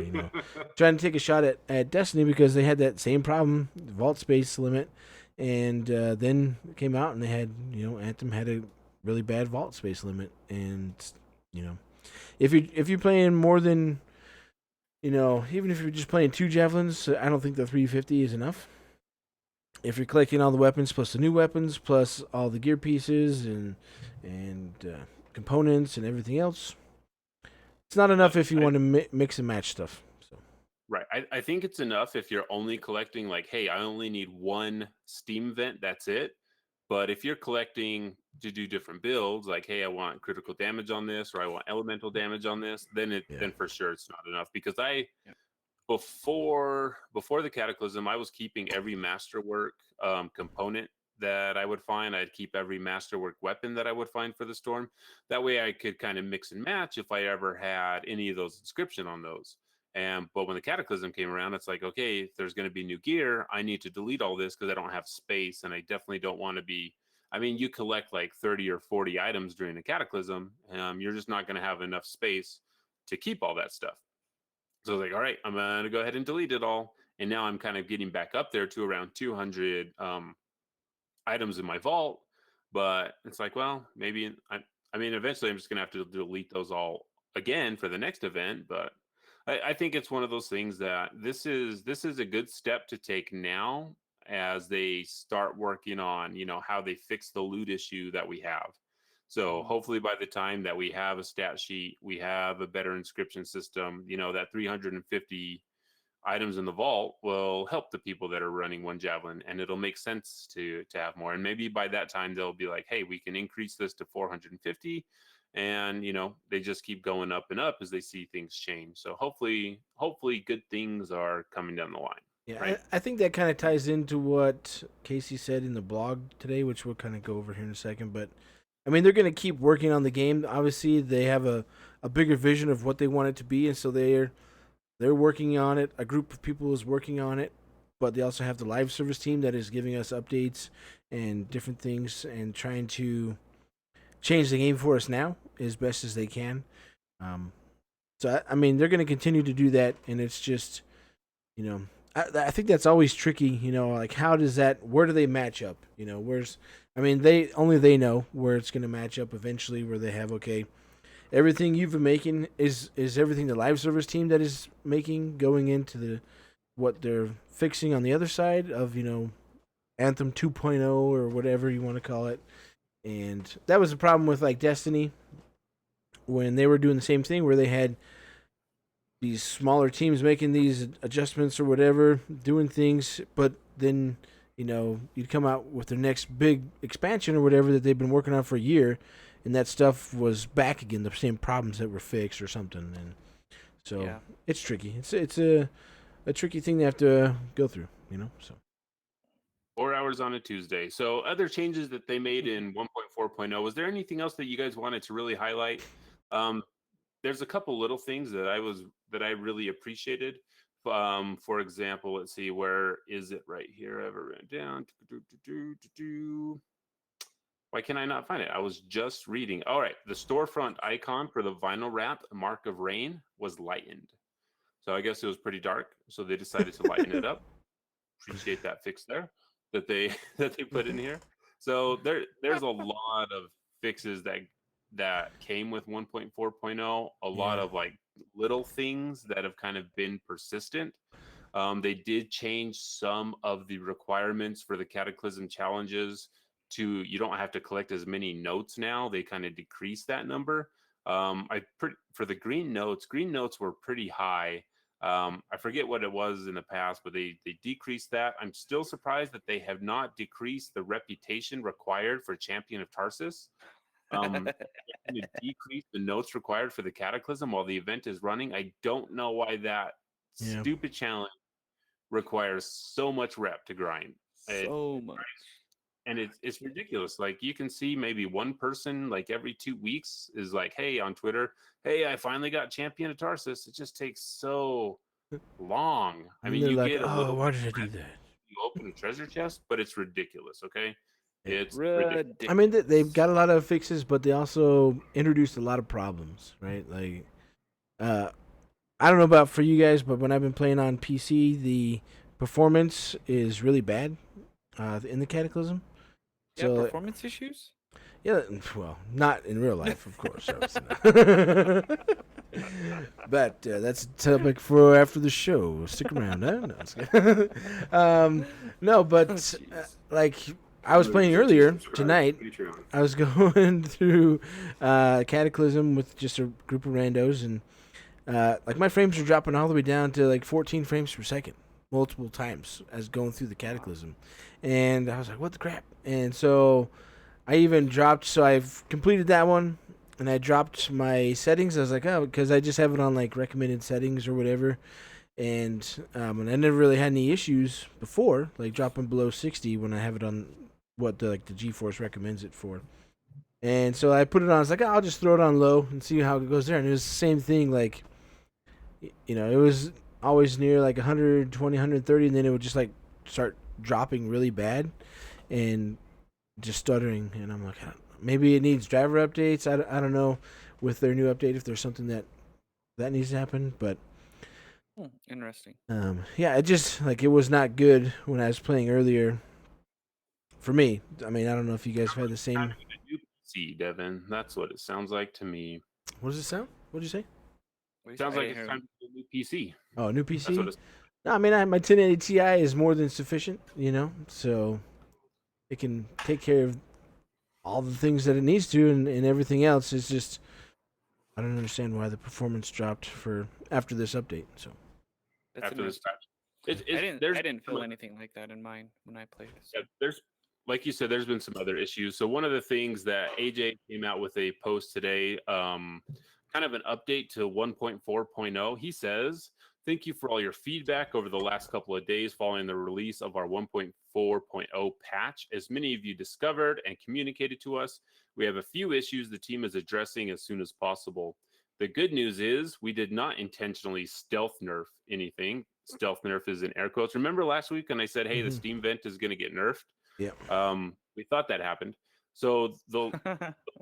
Trying to take a shot at Destiny because they had that same problem, vault space limit. And then it came out and they had, Anthem had a really bad vault space limit. And, if you're playing more than, even if you're just playing 2 javelins, I don't think the 350 is enough. If you're collecting all the weapons plus the new weapons plus all the gear pieces and components and everything else, it's not enough if you want to mix and match stuff. So. Right. I think it's enough if you're only collecting like, hey, I only need 1 Steam vent. That's it. But if you're collecting to do different builds, like, hey, I want critical damage on this, or I want elemental damage on this, then for sure it's not enough. Because before the Cataclysm, I was keeping every masterwork component that I would find. I'd keep every masterwork weapon that I would find for the storm. That way I could kind of mix and match if I ever had any of those inscription on those. But when the Cataclysm came around, it's like, okay, if there's going to be new gear, I need to delete all this because I don't have space, and I definitely don't want to be. I mean, you collect like 30 or 40 items during the Cataclysm, you're just not going to have enough space to keep all that stuff. So I was like, all right, I'm going to go ahead and delete it all. And now I'm kind of getting back up there to around 200 items in my vault. But it's like, well, maybe I mean, eventually I'm just going to have to delete those all again for the next event. But I think it's one of those things that this is a good step to take now as they start working on, how they fix the loot issue that we have. So hopefully by the time that we have a stat sheet, we have a better inscription system, that 350 items in the vault will help the people that are running one javelin, and it'll make sense to have more. And maybe by that time they'll be like, hey, we can increase this to 450. And they just keep going up and up as they see things change. So hopefully good things are coming down the line. Yeah, right? I think that kind of ties into what Casey said in the blog today, which we'll kind of go over here in a second. But I mean, they're going to keep working on the game. Obviously, they have a bigger vision of what they want it to be, and so they're working on it. A group of people is working on it, but they also have the live service team that is giving us updates and different things and trying to change the game for us now as best as they can. So I mean, they're going to continue to do that, and it's just, I think that's always tricky. Like where do they match up? They know where it's going to match up eventually, where they have, okay, everything you've been making is everything the live service team that is making going into what they're fixing on the other side of Anthem 2.0 or whatever you want to call it. And that was the problem with like Destiny when they were doing the same thing, where they had these smaller teams making these adjustments or whatever, doing things, but then you'd come out with their next big expansion or whatever that they've been working on for a year, and that stuff was back again, the same problems that were fixed or something. And so It's tricky. It's a tricky thing they have to go through, so 4 hours on a Tuesday. So other changes that they made in 1.4.0, was there anything else that you guys wanted to really highlight? There's a couple little things that I really appreciated. For example, let's see, where is it right here? I have it written down. Why can I not find it? I was just reading. All right, the storefront icon for the vinyl wrap Mark of Rain was lightened. So I guess it was pretty dark, so they decided to lighten it up. Appreciate that fix there that they put in here. So there's a lot of fixes that came with 1.4.0. A lot of like little things that have kind of been persistent. They did change some of the requirements for the Cataclysm challenges to, you don't have to collect as many notes now. They kind of decreased that number. For the green notes were pretty high. I forget what it was in the past, but they decreased that. I'm still surprised that they have not decreased the reputation required for Champion of Tarsus. To decrease the notes required for the Cataclysm while the event is running. I don't know why that stupid challenge requires so much rep to grind. So much. And it's ridiculous. Like, you can see maybe one person like every 2 weeks is like, hey, on Twitter, hey, I finally got Champion of Tarsus. It just takes so long. I mean, you get a little. Why did I do that? You open a treasure chest, but it's ridiculous. Okay, it's ridiculous. I mean, they've got a lot of fixes, but they also introduced a lot of problems, right? Like, I don't know about for you guys, but when I've been playing on PC, the performance is really bad in the Cataclysm. So, performance issues? Yeah, well, not in real life, of course. But that's a topic for after the show. Stick around, huh? No, but like I was playing earlier tonight. I was going through Cataclysm with just a group of randos, and like my frames are dropping all the way down to like 14 frames per second, multiple times as going through the Cataclysm, and I was like, "What the crap?" And so I even dropped. So I've completed that one, and I dropped my settings. I was like, "Oh," because I just have it on like recommended settings or whatever, and I never really had any issues before, like dropping below 60 when I have it on what the GeForce recommends it for. And so I put it on. I was like, I'll just throw it on low and see how it goes there. And it was the same thing. Like it was always near like 120, 130, and then it would just like start dropping really bad and just stuttering. And I'm like, maybe it needs driver updates. I don't know with their new update if there's something that needs to happen, but Interesting. yeah, it just like it was not good when I was playing earlier. For me, I mean, I don't know if you guys have had the same. Having a new PC, Devin. That's what it sounds like to me. What does it sound? What did you say? Sounds like it's time for a new PC. Oh, new That's PC. what it's. No, I mean, my 1080 Ti is more than sufficient. So it can take care of all the things that it needs to, and everything else is just. I don't understand why the performance dropped for after this update. So That's After this interesting. patch. I didn't feel anything like that in mine when I played. So. Yeah, there's like you said, there's been some other issues. So one of the things that AJ came out with a post today, kind of an update to 1.4.0. He says, "Thank you for all your feedback over the last couple of days following the release of our 1.4.0 patch. As many of you discovered and communicated to us, we have a few issues the team is addressing as soon as possible. The good news is we did not intentionally stealth nerf anything. Stealth nerf is in air quotes. Remember last week when I said, hey, the Steam vent is going to get nerfed? yeah, We thought that happened. So the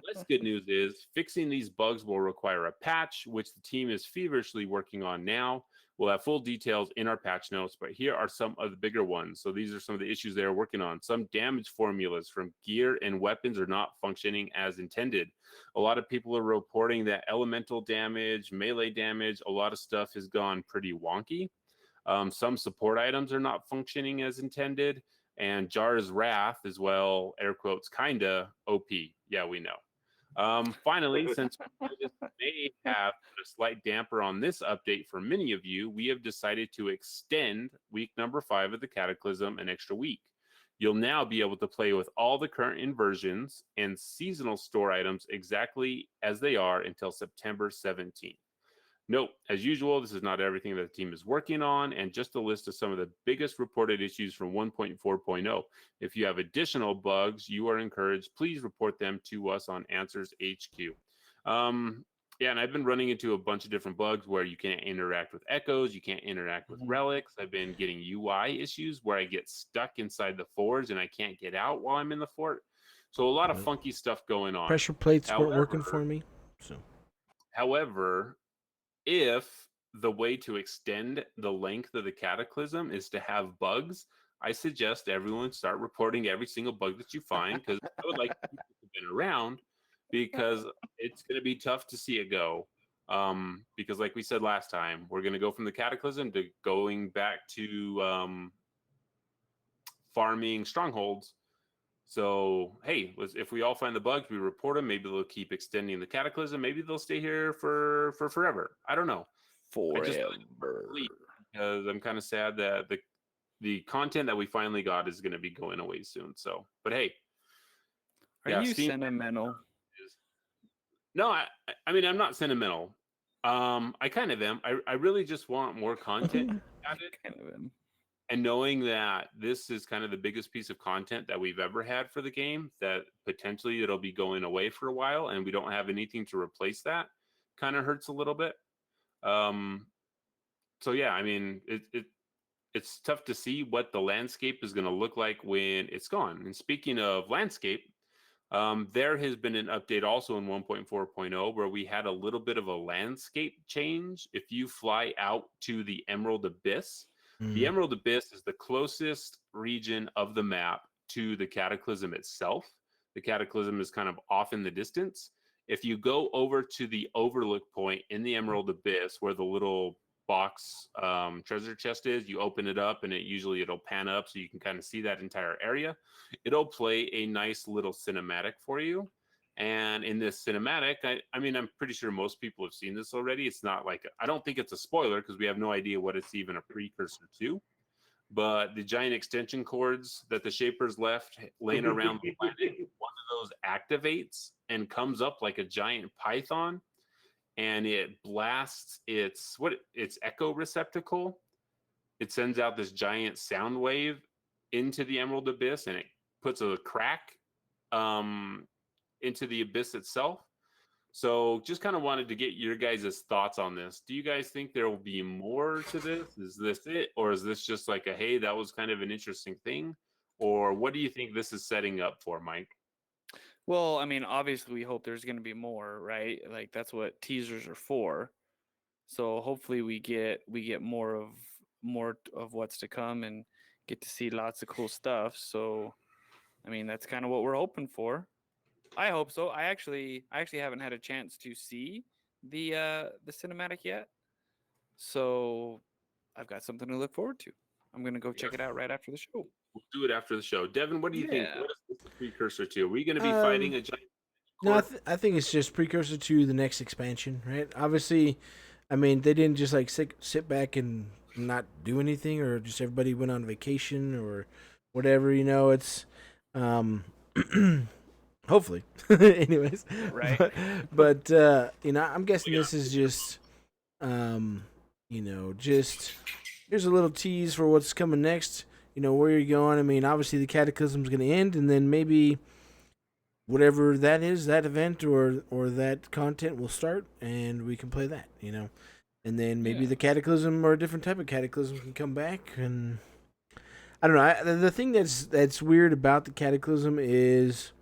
less good news is fixing these bugs will require a patch, which the team is feverishly working on now. We'll have full details in our patch notes, but here are some of the bigger ones. So these are some of the issues they're working on. Some damage formulas from gear and weapons are not functioning as intended. A lot of people are reporting that elemental damage, melee damage, a lot of stuff has gone pretty wonky. Some support items are not functioning as intended. And Jar's Wrath as well, air quotes, kinda OP. Yeah, we know. Finally, since this may have put a slight damper on this update for many of you, we have decided to extend week number 5 of the Cataclysm an extra week. You'll now be able to play with all the current inversions and seasonal store items exactly as they are until September 17th. Note, as usual, this is not everything that the team is working on, and just a list of some of the biggest reported issues from 1.4.0. If you have additional bugs, you are encouraged, please report them to us on Answers HQ. Yeah, and I've been running into a bunch of different bugs where you can't interact with echoes, you can't interact with relics. I've been getting UI issues where I get stuck inside the forge and I can't get out while I'm in the fort. So a lot of funky stuff going on. pressure plates weren't working for me. So, However, if the way to extend the length of the Cataclysm is to have bugs, I suggest everyone start reporting every single bug that you find, because I would like people to have been around, because it's going to be tough to see it go. Because like we said last time, we're going to go from the Cataclysm to going back to farming strongholds. So, hey, if we all find the bugs, we report them. Maybe they'll keep extending the Cataclysm. Maybe they'll stay here for forever. I don't know. Forever. Because I'm kind of sad that the content that we finally got is going to be going away soon. So, but hey. Are you sentimental? No, I mean, I'm not sentimental. I kind of am. I really just want more content. Kind of am. And knowing that this is kind of the biggest piece of content that we've ever had for the game, that potentially it'll be going away for a while and we don't have anything to replace that, kind of hurts a little bit. So yeah, I mean, it's tough to see what the landscape is going to look like when it's gone. And speaking of landscape, there has been an update also in 1.4.0 where we had a little bit of a landscape change. If you fly out to the Emerald Abyss, the Emerald Abyss is the closest region of the map to the Cataclysm itself. The Cataclysm is kind of off in the distance. If you go over to the overlook point in the Emerald Abyss where the little box treasure chest is, you open it up and it'll pan up so you can kind of see that entire area. It'll play a nice little cinematic for you. And in this cinematic, I mean, I'm pretty sure most people have seen this already. It's not like, I don't think it's a spoiler because we have no idea what it's even a precursor to. But the giant extension cords that the Shapers left laying around the planet, one of those activates and comes up like a giant python, and it blasts its echo receptacle. It sends out this giant sound wave into the Emerald Abyss, and it puts a crack into the abyss itself. So just kind of wanted to get your guys' thoughts on this. Do you guys think there will be more to this? Is this it? Or is this just like a, hey, that was kind of an interesting thing? Or what do you think this is setting up for, Mike? Well, I mean, obviously we hope there's going to be more, right? Like that's what teasers are for. So hopefully we get more of what's to come and get to see lots of cool stuff. So I mean, that's kind of what we're hoping for. I hope so. I actually haven't had a chance to see the cinematic yet. So I've got something to look forward to. I'm going to go check it out right after the show. We'll do it after the show. Devin, what do you think? Yeah. What is this a precursor to? Are we going to be fighting a giant? No, I think it's just precursor to the next expansion, right? Obviously, I mean, they didn't just like sit back and not do anything, or just everybody went on vacation or whatever. You know, it's hopefully, anyways. Right. But you know, I'm guessing this is just you know, just here's a little tease for what's coming next. You know, where you're going. I mean, obviously the Cataclysm's going to end, and then maybe whatever that is, that event or that content will start, and we can play that. You know, and then maybe Yeah. the Cataclysm or a different type of Cataclysm can come back. And I don't know. The thing that's weird about the Cataclysm is,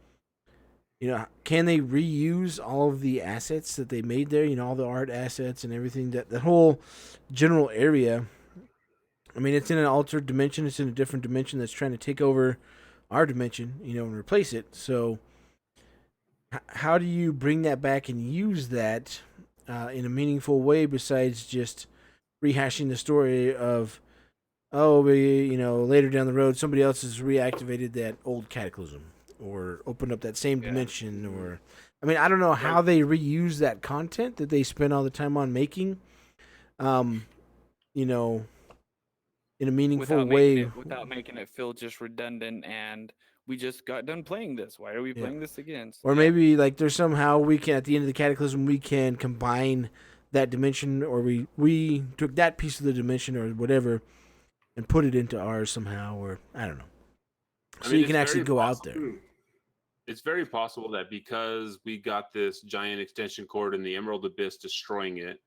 you know, can they reuse all of the assets that they made there? You know, all the art assets and everything. That the whole general area. I mean, it's in an altered dimension. It's in a different dimension that's trying to take over our dimension, you know, and replace it. So, how do you bring that back and use that in a meaningful way besides just rehashing the story of, oh, you know, later down the road, somebody else has reactivated that old cataclysm or opened up that same dimension? Or, I mean, I don't know how they reuse that content that they spend all the time on making, you know, in a meaningful way. Without making it feel just redundant and we just got done playing this. Why are we playing this again? Or maybe like there's somehow we can, at the end of the cataclysm, we can combine that dimension, or we took that piece of the dimension or whatever and put it into ours somehow, or I don't know. So you can actually go out there. It's very possible that because we got this giant extension cord in the Emerald Abyss destroying it,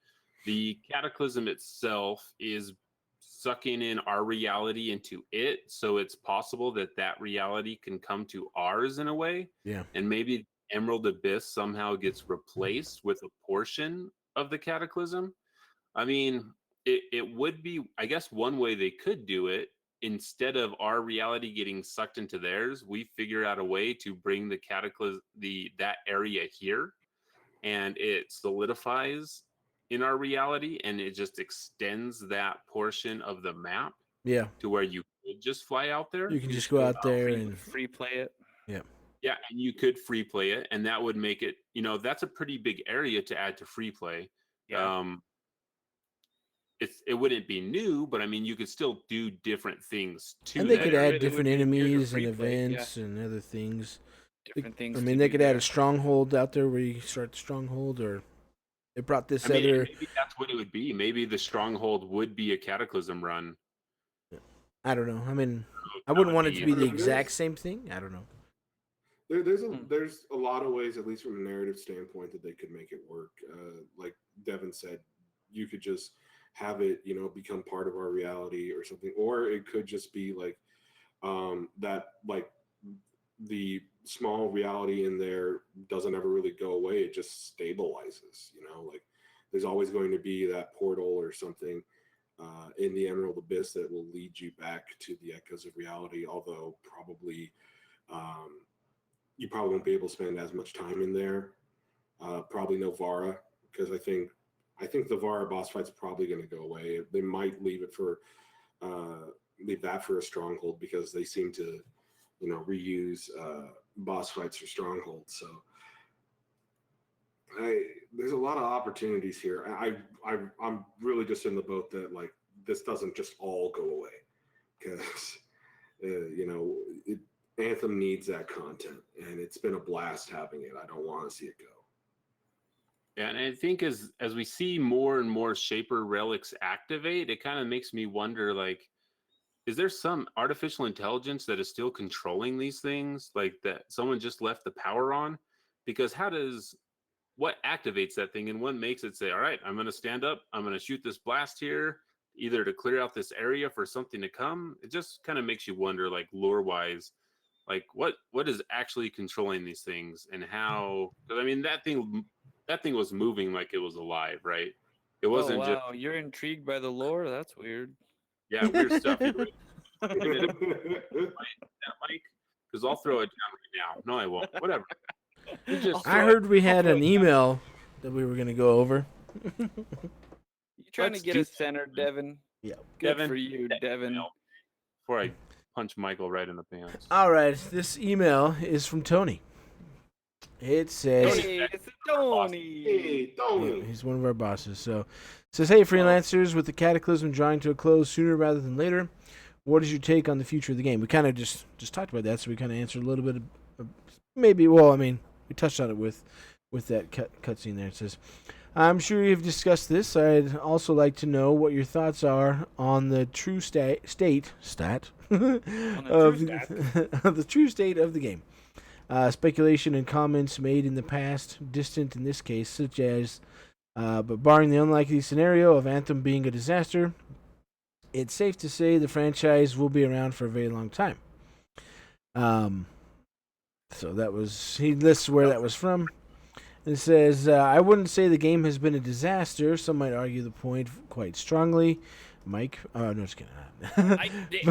the cataclysm itself is sucking in our reality into it. So it's possible that that reality can come to ours in a way. Yeah. And maybe Emerald Abyss somehow gets replaced with a portion of the cataclysm. I mean, it would be, I guess, one way they could do it. Instead of our reality getting sucked into theirs, we figure out a way to bring the cataclysm, that area here, and it solidifies in our reality, and it just extends that portion of the map. Yeah. To where you could just fly out there. You can just go out there and free play it. Yeah. Yeah, and you could free play it, and that would make it, you know, that's a pretty big area to add to free play. Yeah. It wouldn't be new, but I mean, you could still do different things to. And they could area. add different enemies and events and other things. Different things. I mean, they could add a stronghold out there where you start the stronghold, or they brought this other. Maybe that's what it would be. Maybe the stronghold would be a cataclysm run. I don't know. I mean, I wouldn't want it to be the exact same thing. I don't know. There's a lot of ways, at least from a narrative standpoint, that they could make it work. Like Devon said, you could just have it, you know, become part of our reality or something, or it could just be like that, like the small reality in there doesn't ever really go away. It just stabilizes, you know, like there's always going to be that portal or something in the Emerald Abyss that will lead you back to the echoes of reality. Although probably you probably won't be able to spend as much time in there. Probably no Vara, because I think the Vara boss fight's probably going to go away. They might leave that for a stronghold, because they seem to, you know, reuse boss fights for strongholds. So there's a lot of opportunities here. I'm really just in the boat that like this doesn't just all go away, because you know, Anthem needs that content, and it's been a blast having it. I don't want to see it go. Yeah, and I think as we see more and more Shaper relics activate, it kind of makes me wonder, like, is there some artificial intelligence that is still controlling these things? Like that someone just left the power on? Because how does what activates that thing and what makes it say, all right, I'm going to stand up, I'm going to shoot this blast here, either to clear out this area for something to come. It just kind of makes you wonder, like lore wise, like what is actually controlling these things and how, because I mean that thing was moving like it was alive, right? It wasn't just, wow, you're intrigued by the lore? That's weird. yeah, weird stuff. You really that mic? Because I'll throw it down right now. No, I won't. Whatever. You just I heard we had an email that we were going to go over. You trying Let's to get do us centered, Devin? Yeah. Good Devin, for you, that Devin. email before I punch Michael right in the pants. All right. This email is from Tony. It says, Hey, it's Tony. Hey, yeah, Tony. he's one of our bosses. So it says, hey, freelancers, with the Cataclysm drawing to a close sooner rather than later, what is your take on the future of the game? We kind of just talked about that, so we kind of answered a little bit of maybe. Well, I mean, we touched on it with that cutscene there. It says, I'm sure you've discussed this. I'd also like to know what your thoughts are on the true stat of the true state of the game. Speculation and comments made in the past, distant in this case, such as, but barring the unlikely scenario of Anthem being a disaster, it's safe to say the franchise will be around for a very long time. So that was, he lists where that was from. It says, I wouldn't say the game has been a disaster. Some might argue the point quite strongly. Mike? Oh, no, just kidding. I did.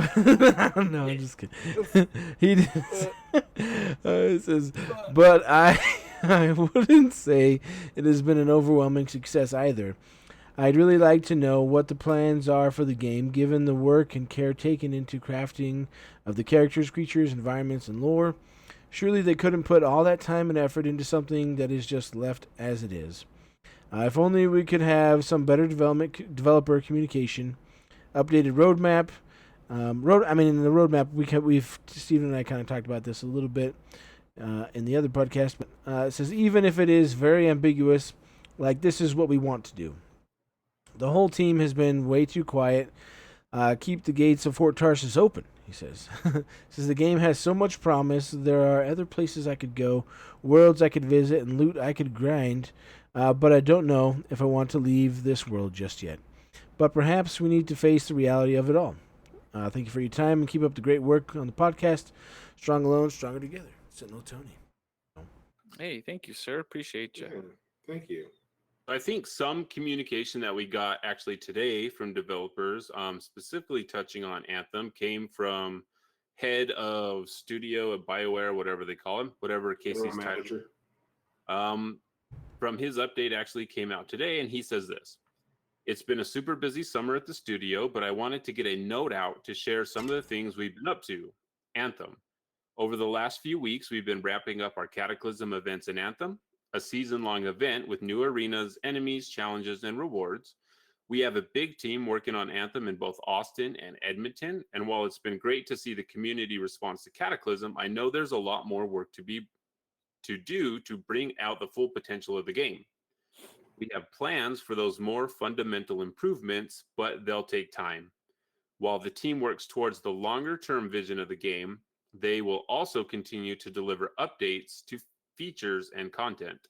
No, I'm just kidding. He did. It says, but I wouldn't say it has been an overwhelming success either. I'd really like to know what the plans are for the game, given the work and care taken into crafting of the characters, creatures, environments, and lore. Surely they couldn't put all that time and effort into something that is just left as it is. If only we could have some better developer communication, updated roadmap. In the roadmap, we've Stephen and I kind of talked about this a little bit in the other podcast. But it says, even if it is very ambiguous, like this is what we want to do. The whole team has been way too quiet. Keep the gates of Fort Tarsus open, he says. Says the game has so much promise. There are other places I could go, worlds I could visit, and loot I could grind. But I don't know if I want to leave this world just yet. But perhaps we need to face the reality of it all. Thank you for your time and keep up the great work on the podcast. Strong alone, stronger together. Sentinel Tony. Hey, thank you, sir. Appreciate you. Yeah, thank you. I think some communication that we got actually today from developers, specifically touching on Anthem, came from head of studio at BioWare, whatever they call him, whatever Casey's title. From his update actually came out today, and he says this. It's been a super busy summer at the studio, but I wanted to get a note out to share some of the things we've been up to. Anthem. Over the last few weeks, we've been wrapping up our Cataclysm events in Anthem, a season-long event with new arenas, enemies, challenges, and rewards. We have a big team working on Anthem in both Austin and Edmonton, and while it's been great to see the community response to Cataclysm, I know there's a lot more work to do to bring out the full potential of the game. We have plans for those more fundamental improvements, but they'll take time. While the team works towards the longer-term vision of the game, they will also continue to deliver updates to features and content.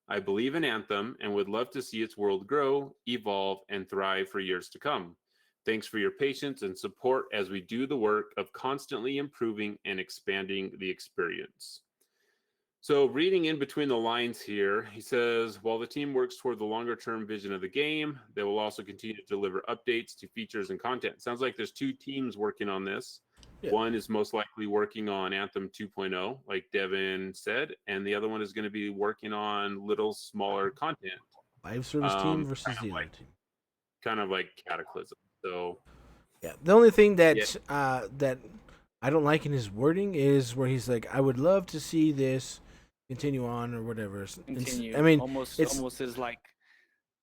I believe in Anthem and would love to see its world grow, evolve, and thrive for years to come. Thanks for your patience and support as we do the work of constantly improving and expanding the experience. So reading in between the lines here, he says, while the team works toward the longer-term vision of the game, they will also continue to deliver updates to features and content. Sounds like there's two teams working on this. Yeah. One is most likely working on Anthem 2.0, like Devon said, and the other one is going to be working on little smaller content. Live service team versus the other team. Kind of like Cataclysm. So, yeah, the only thing that that I don't like in his wording is where he's like, "I would love to see this continue on" or whatever. Continue. I mean, almost is like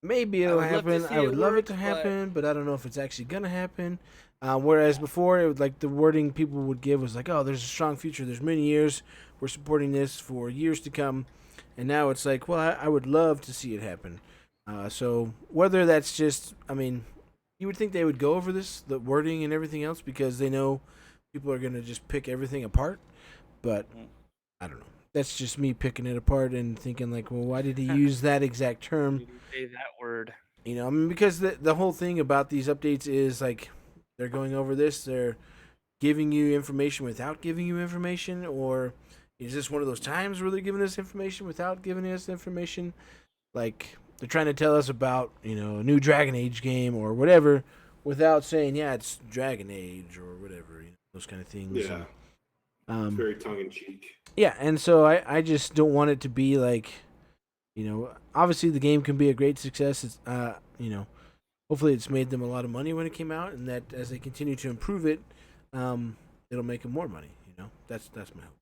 maybe it'll happen. I would love it to happen, but I don't know if it's actually gonna happen. Whereas before, it was like the wording people would give was like, "Oh, there's a strong future. There's many years. We're supporting this for years to come." And now it's like, "Well, I would love to see it happen." So whether that's just, I mean, you would think they would go over this, the wording and everything else, because they know people are gonna just pick everything apart. But I don't know. that's just me picking it apart and thinking like, well, why did he use that exact term? You say that word. You know, I mean, because the whole thing about these updates is like they're going over this, they're giving you information without giving you information, or is this one of those times where they're giving us information without giving us information? Like they're trying to tell us about, you know, a new Dragon Age game or whatever without saying, yeah, it's Dragon Age or whatever, you know, those kind of things. Yeah, And, it's very tongue in cheek. yeah, and so I just don't want it to be like, you know, obviously the game can be a great success. It's, you know, hopefully it's made them a lot of money when it came out, and that as they continue to improve it, it'll make them more money. You know, that's my hope.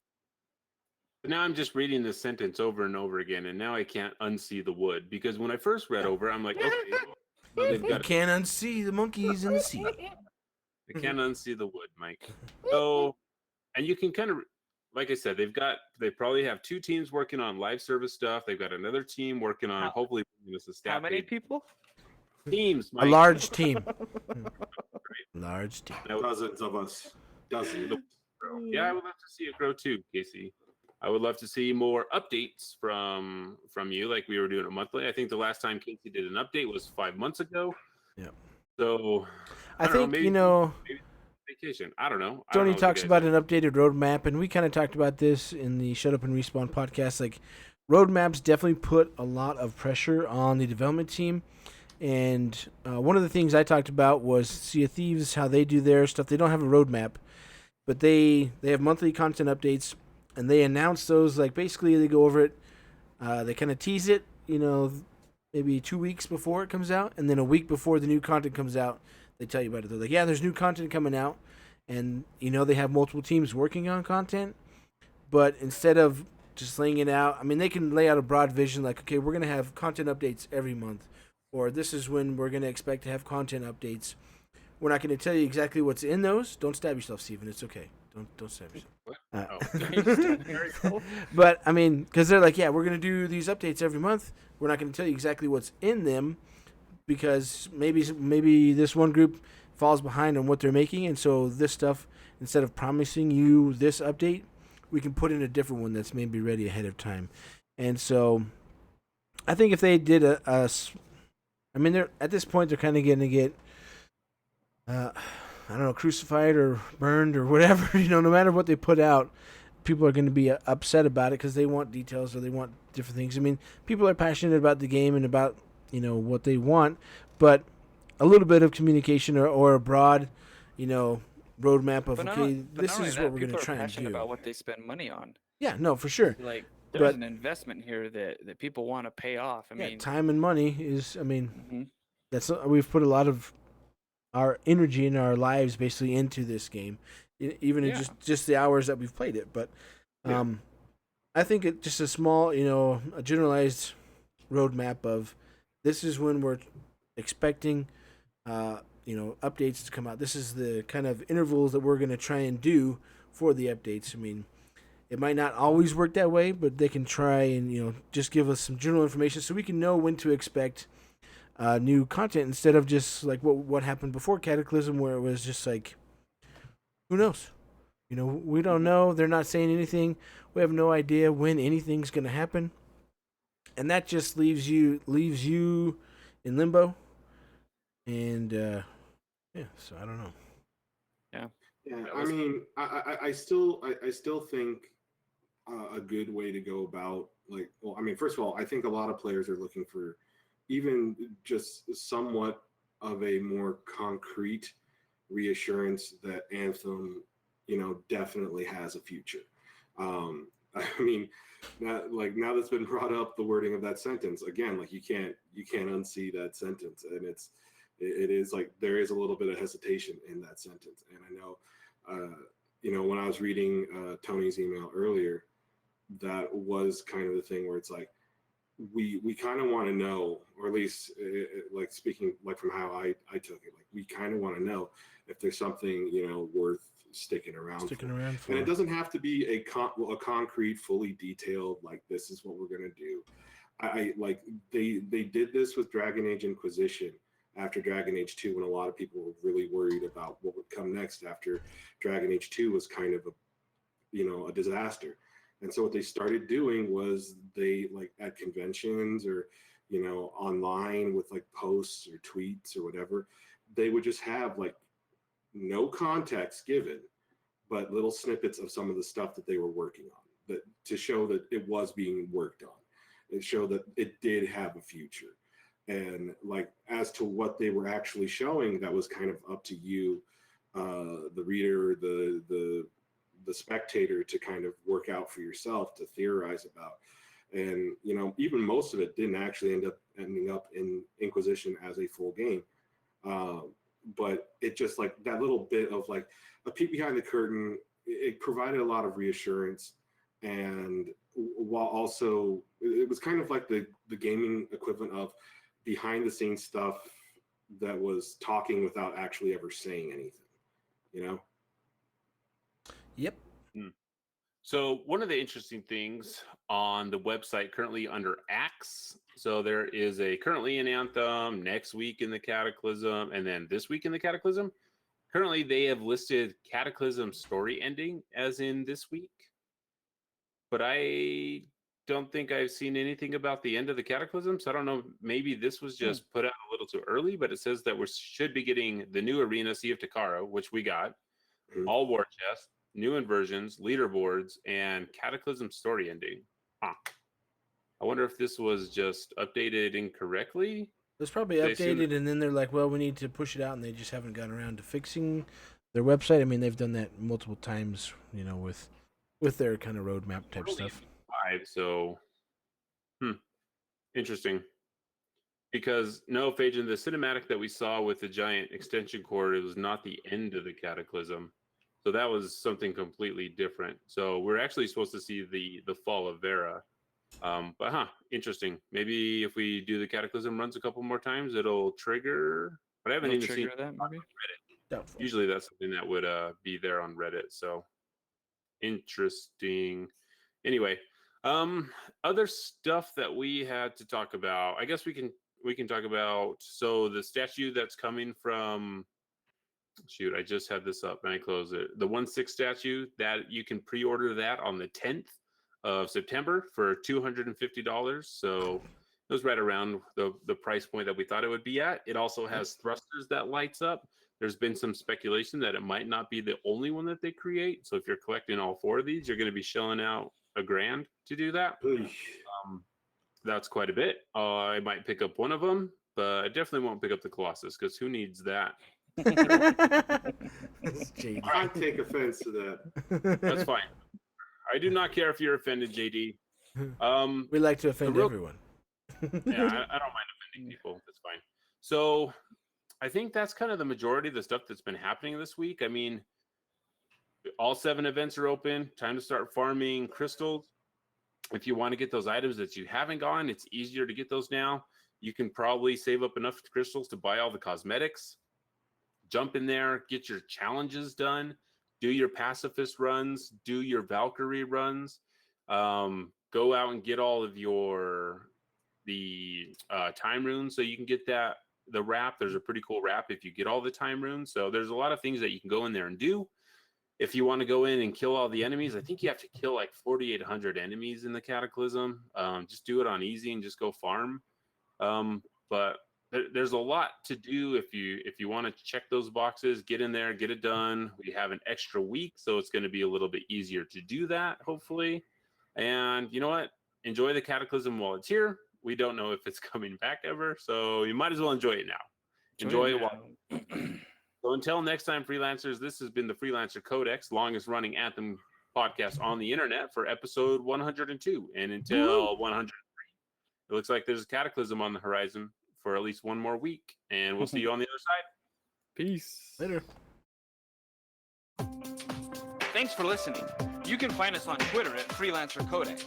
But now I'm just reading this sentence over and over again, and now I can't unsee the wood because when I first read over, I'm like, okay, well, they've You got. can't unsee the monkeys in the sea. I can't unsee the wood, Mike. So, and you can kind of, like I said, they probably have 2 teams working on live service stuff. They've got another team working on hopefully bringing us a stat How many page. people? Teams, A Mike. large team. Large team. I would Dozens of us. Dozens. grow. Yeah, I would love to see it grow too, Casey. I would love to see more updates from you, like we were doing it monthly. I think the last time Casey did an update was 5 months ago. Yeah. So I don't know, think, maybe, you know, maybe vacation. I don't know. I don't know Tony what you talks guys about think. an updated roadmap, and we kind of talked about this in the Shut Up and Respawn podcast. Like, roadmaps definitely put a lot of pressure on the development team. And one of the things I talked about was Sea of Thieves, how they do their stuff. They don't have a roadmap, but they have monthly content updates, and they announce those. Like, basically, they go over it. They kind of tease it, you know, maybe 2 weeks before it comes out, and then a week before the new content comes out, they tell you about it. They're like, yeah, there's new content coming out, and, you know, they have multiple teams working on content, but instead of just laying it out, I mean, they can lay out a broad vision, like, okay, we're going to have content updates every month, or this is when we're going to expect to have content updates. We're not going to tell you exactly what's in those. Don't stab yourself, Steven. It's okay. Don't stab yourself. Oh. But I mean, because they're like, yeah, we're gonna do these updates every month. We're not gonna tell you exactly what's in them because maybe this one group falls behind on what they're making, and so this stuff, instead of promising you this update, we can put in a different one that's maybe ready ahead of time. And so, I think if they did I mean, they're at this point they're kind of going to get. I don't know, crucified or burned or whatever, you know, no matter what they put out, people are going to be upset about it because they want details or they want different things. I mean, people are passionate about the game and about, you know, what they want, but a little bit of communication or a broad, you know, roadmap of, okay, this is what we're going to try and do. About what they spend money on. Yeah, no, for sure. Like, there's an investment here that people want to pay off. I mean, time and money is, I mean, Mhm. that's, we've put a lot of our energy and our lives basically into this game, even in just the hours that we've played it. But I think it just a small, you know, a generalized roadmap of this is when we're expecting, you know, updates to come out. This is the kind of intervals that we're going to try and do for the updates. I mean, it might not always work that way, but they can try and, you know, just give us some general information so we can know when to expect new content instead of just like what happened before Cataclysm, where it was just like, who knows? You know, we don't know. They're not saying anything. We have no idea when anything's going to happen, and that just leaves you in limbo. And so I don't know. Yeah, I mean, I still think a good way to go about, like, well, I mean, first of all, I think a lot of players are looking for even just somewhat of a more concrete reassurance that Anthem, you know, definitely has a future. I mean, now that's been brought up, the wording of that sentence again, like you can't unsee that sentence, and it is like there is a little bit of hesitation in that sentence. And I know, you know, when I was reading Tony's email earlier, that was kind of the thing where it's like, we kind of want to know, or at least like speaking like from how I took it, like we kind of want to know if there's something, you know, worth sticking around for. And it doesn't have to be a concrete, fully detailed, like this is what we're gonna do. I like they did this with Dragon Age Inquisition after Dragon Age 2, when a lot of people were really worried about what would come next after Dragon Age 2 was kind of a, you know, a disaster. And so what they started doing was they, like, at conventions or, online with like posts or tweets or whatever, they would just have like no context given, but little snippets of some of the stuff that they were working on, that to show that it was being worked on. It showed that it did have a future. And like, as to what they were actually showing, that was kind of up to you, the reader, the spectator, to kind of work out for yourself, to theorize about. And even most of it didn't actually ending up in Inquisition as a full game, but it just, like, that little bit of like a peek behind the curtain, it provided a lot of reassurance. And while also it was kind of like the gaming equivalent of behind the scenes stuff that was talking without actually ever saying anything. Yep. So one of the interesting things on the website currently under acts, so there is currently an Anthem, next week in the Cataclysm, and then this week in the Cataclysm. Currently, they have listed Cataclysm story ending as in this week, but I don't think I've seen anything about the end of the Cataclysm, so I don't know, maybe this was just put out a little too early, but it says that we should be getting the new arena, Sea of Takara, which we got, all war chests, new inversions, leaderboards, and Cataclysm story ending. I wonder if this was just updated incorrectly. It was probably updated, and then they're like, well, we need to push it out, and they just haven't gotten around to fixing their website. I mean, they've done that multiple times, with their kind of roadmap type stuff. So, interesting. Because no, Phaeton, the cinematic that we saw with the giant extension cord, it was not the end of the Cataclysm. So that was something completely different. So we're actually supposed to see the fall of Vera. But interesting. Maybe if we do the Cataclysm runs a couple more times, it'll trigger. But I haven't even seen that, maybe? Reddit. Usually that's something that would be there on Reddit. So interesting. Anyway, other stuff that we had to talk about. I guess we can talk about, so the statue that's coming from, shoot, I just had this up and I closed it. The 1/6 statue, that you can pre-order that on the 10th of September for $250. So it was right around the price point that we thought it would be at. It also has thrusters that lights up. There's been some speculation that it might not be the only one that they create. So if you're collecting all 4 of these, you're going to be shelling out $1,000 to do that. That's quite a bit. I might pick up one of them, but I definitely won't pick up the Colossus, because who needs that? I take offense to that. That's fine. I do not care if you're offended, JD. We like to offend everyone. Yeah, I don't mind offending people. That's fine. So I think that's kind of the majority of the stuff that's been happening this week. I mean, all 7 events are open. Time to start farming crystals. If you want to get those items that you haven't gotten, it's easier to get those now. You can probably save up enough crystals to buy all the cosmetics. Jump in there, get your challenges done, do your pacifist runs, do your Valkyrie runs, go out and get all of the time runes so you can get the wrap. There's a pretty cool wrap if you get all the time runes. So there's a lot of things that you can go in there and do. If you want to go in and kill all the enemies, I think you have to kill like 4,800 enemies in the Cataclysm. Just do it on easy and just go farm. But there's a lot to do if you want to check those boxes, get in there, get it done. We have an extra week, so it's going to be a little bit easier to do that, hopefully. And you know what? Enjoy the Cataclysm while it's here. We don't know if it's coming back ever, so you might as well enjoy it now. Enjoy it while. So until next time, freelancers, this has been the Freelancer Codex, longest running Anthem podcast on the internet, for episode 102. And until 103, it looks like there's a Cataclysm on the horizon for at least one more week. And we'll see you on the other side. Peace. Later. Thanks for listening. You can find us on Twitter at Freelancer Codex,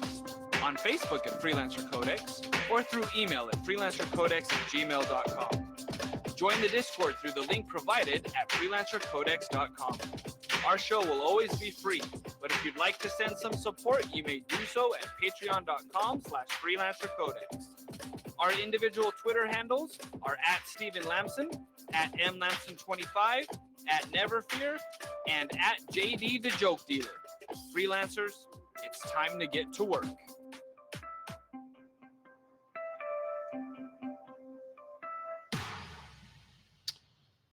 on Facebook at Freelancer Codex, or through email at freelancercodex@gmail.com. Join the Discord through the link provided at freelancercodex.com. Our show will always be free, but if you'd like to send some support, you may do so at patreon.com/freelancercodex. Our individual Twitter handles are at Stephen Lamson, at mlamson25, at Neverfear, and at JD the Joke Dealer. Freelancers, It's time to get to work.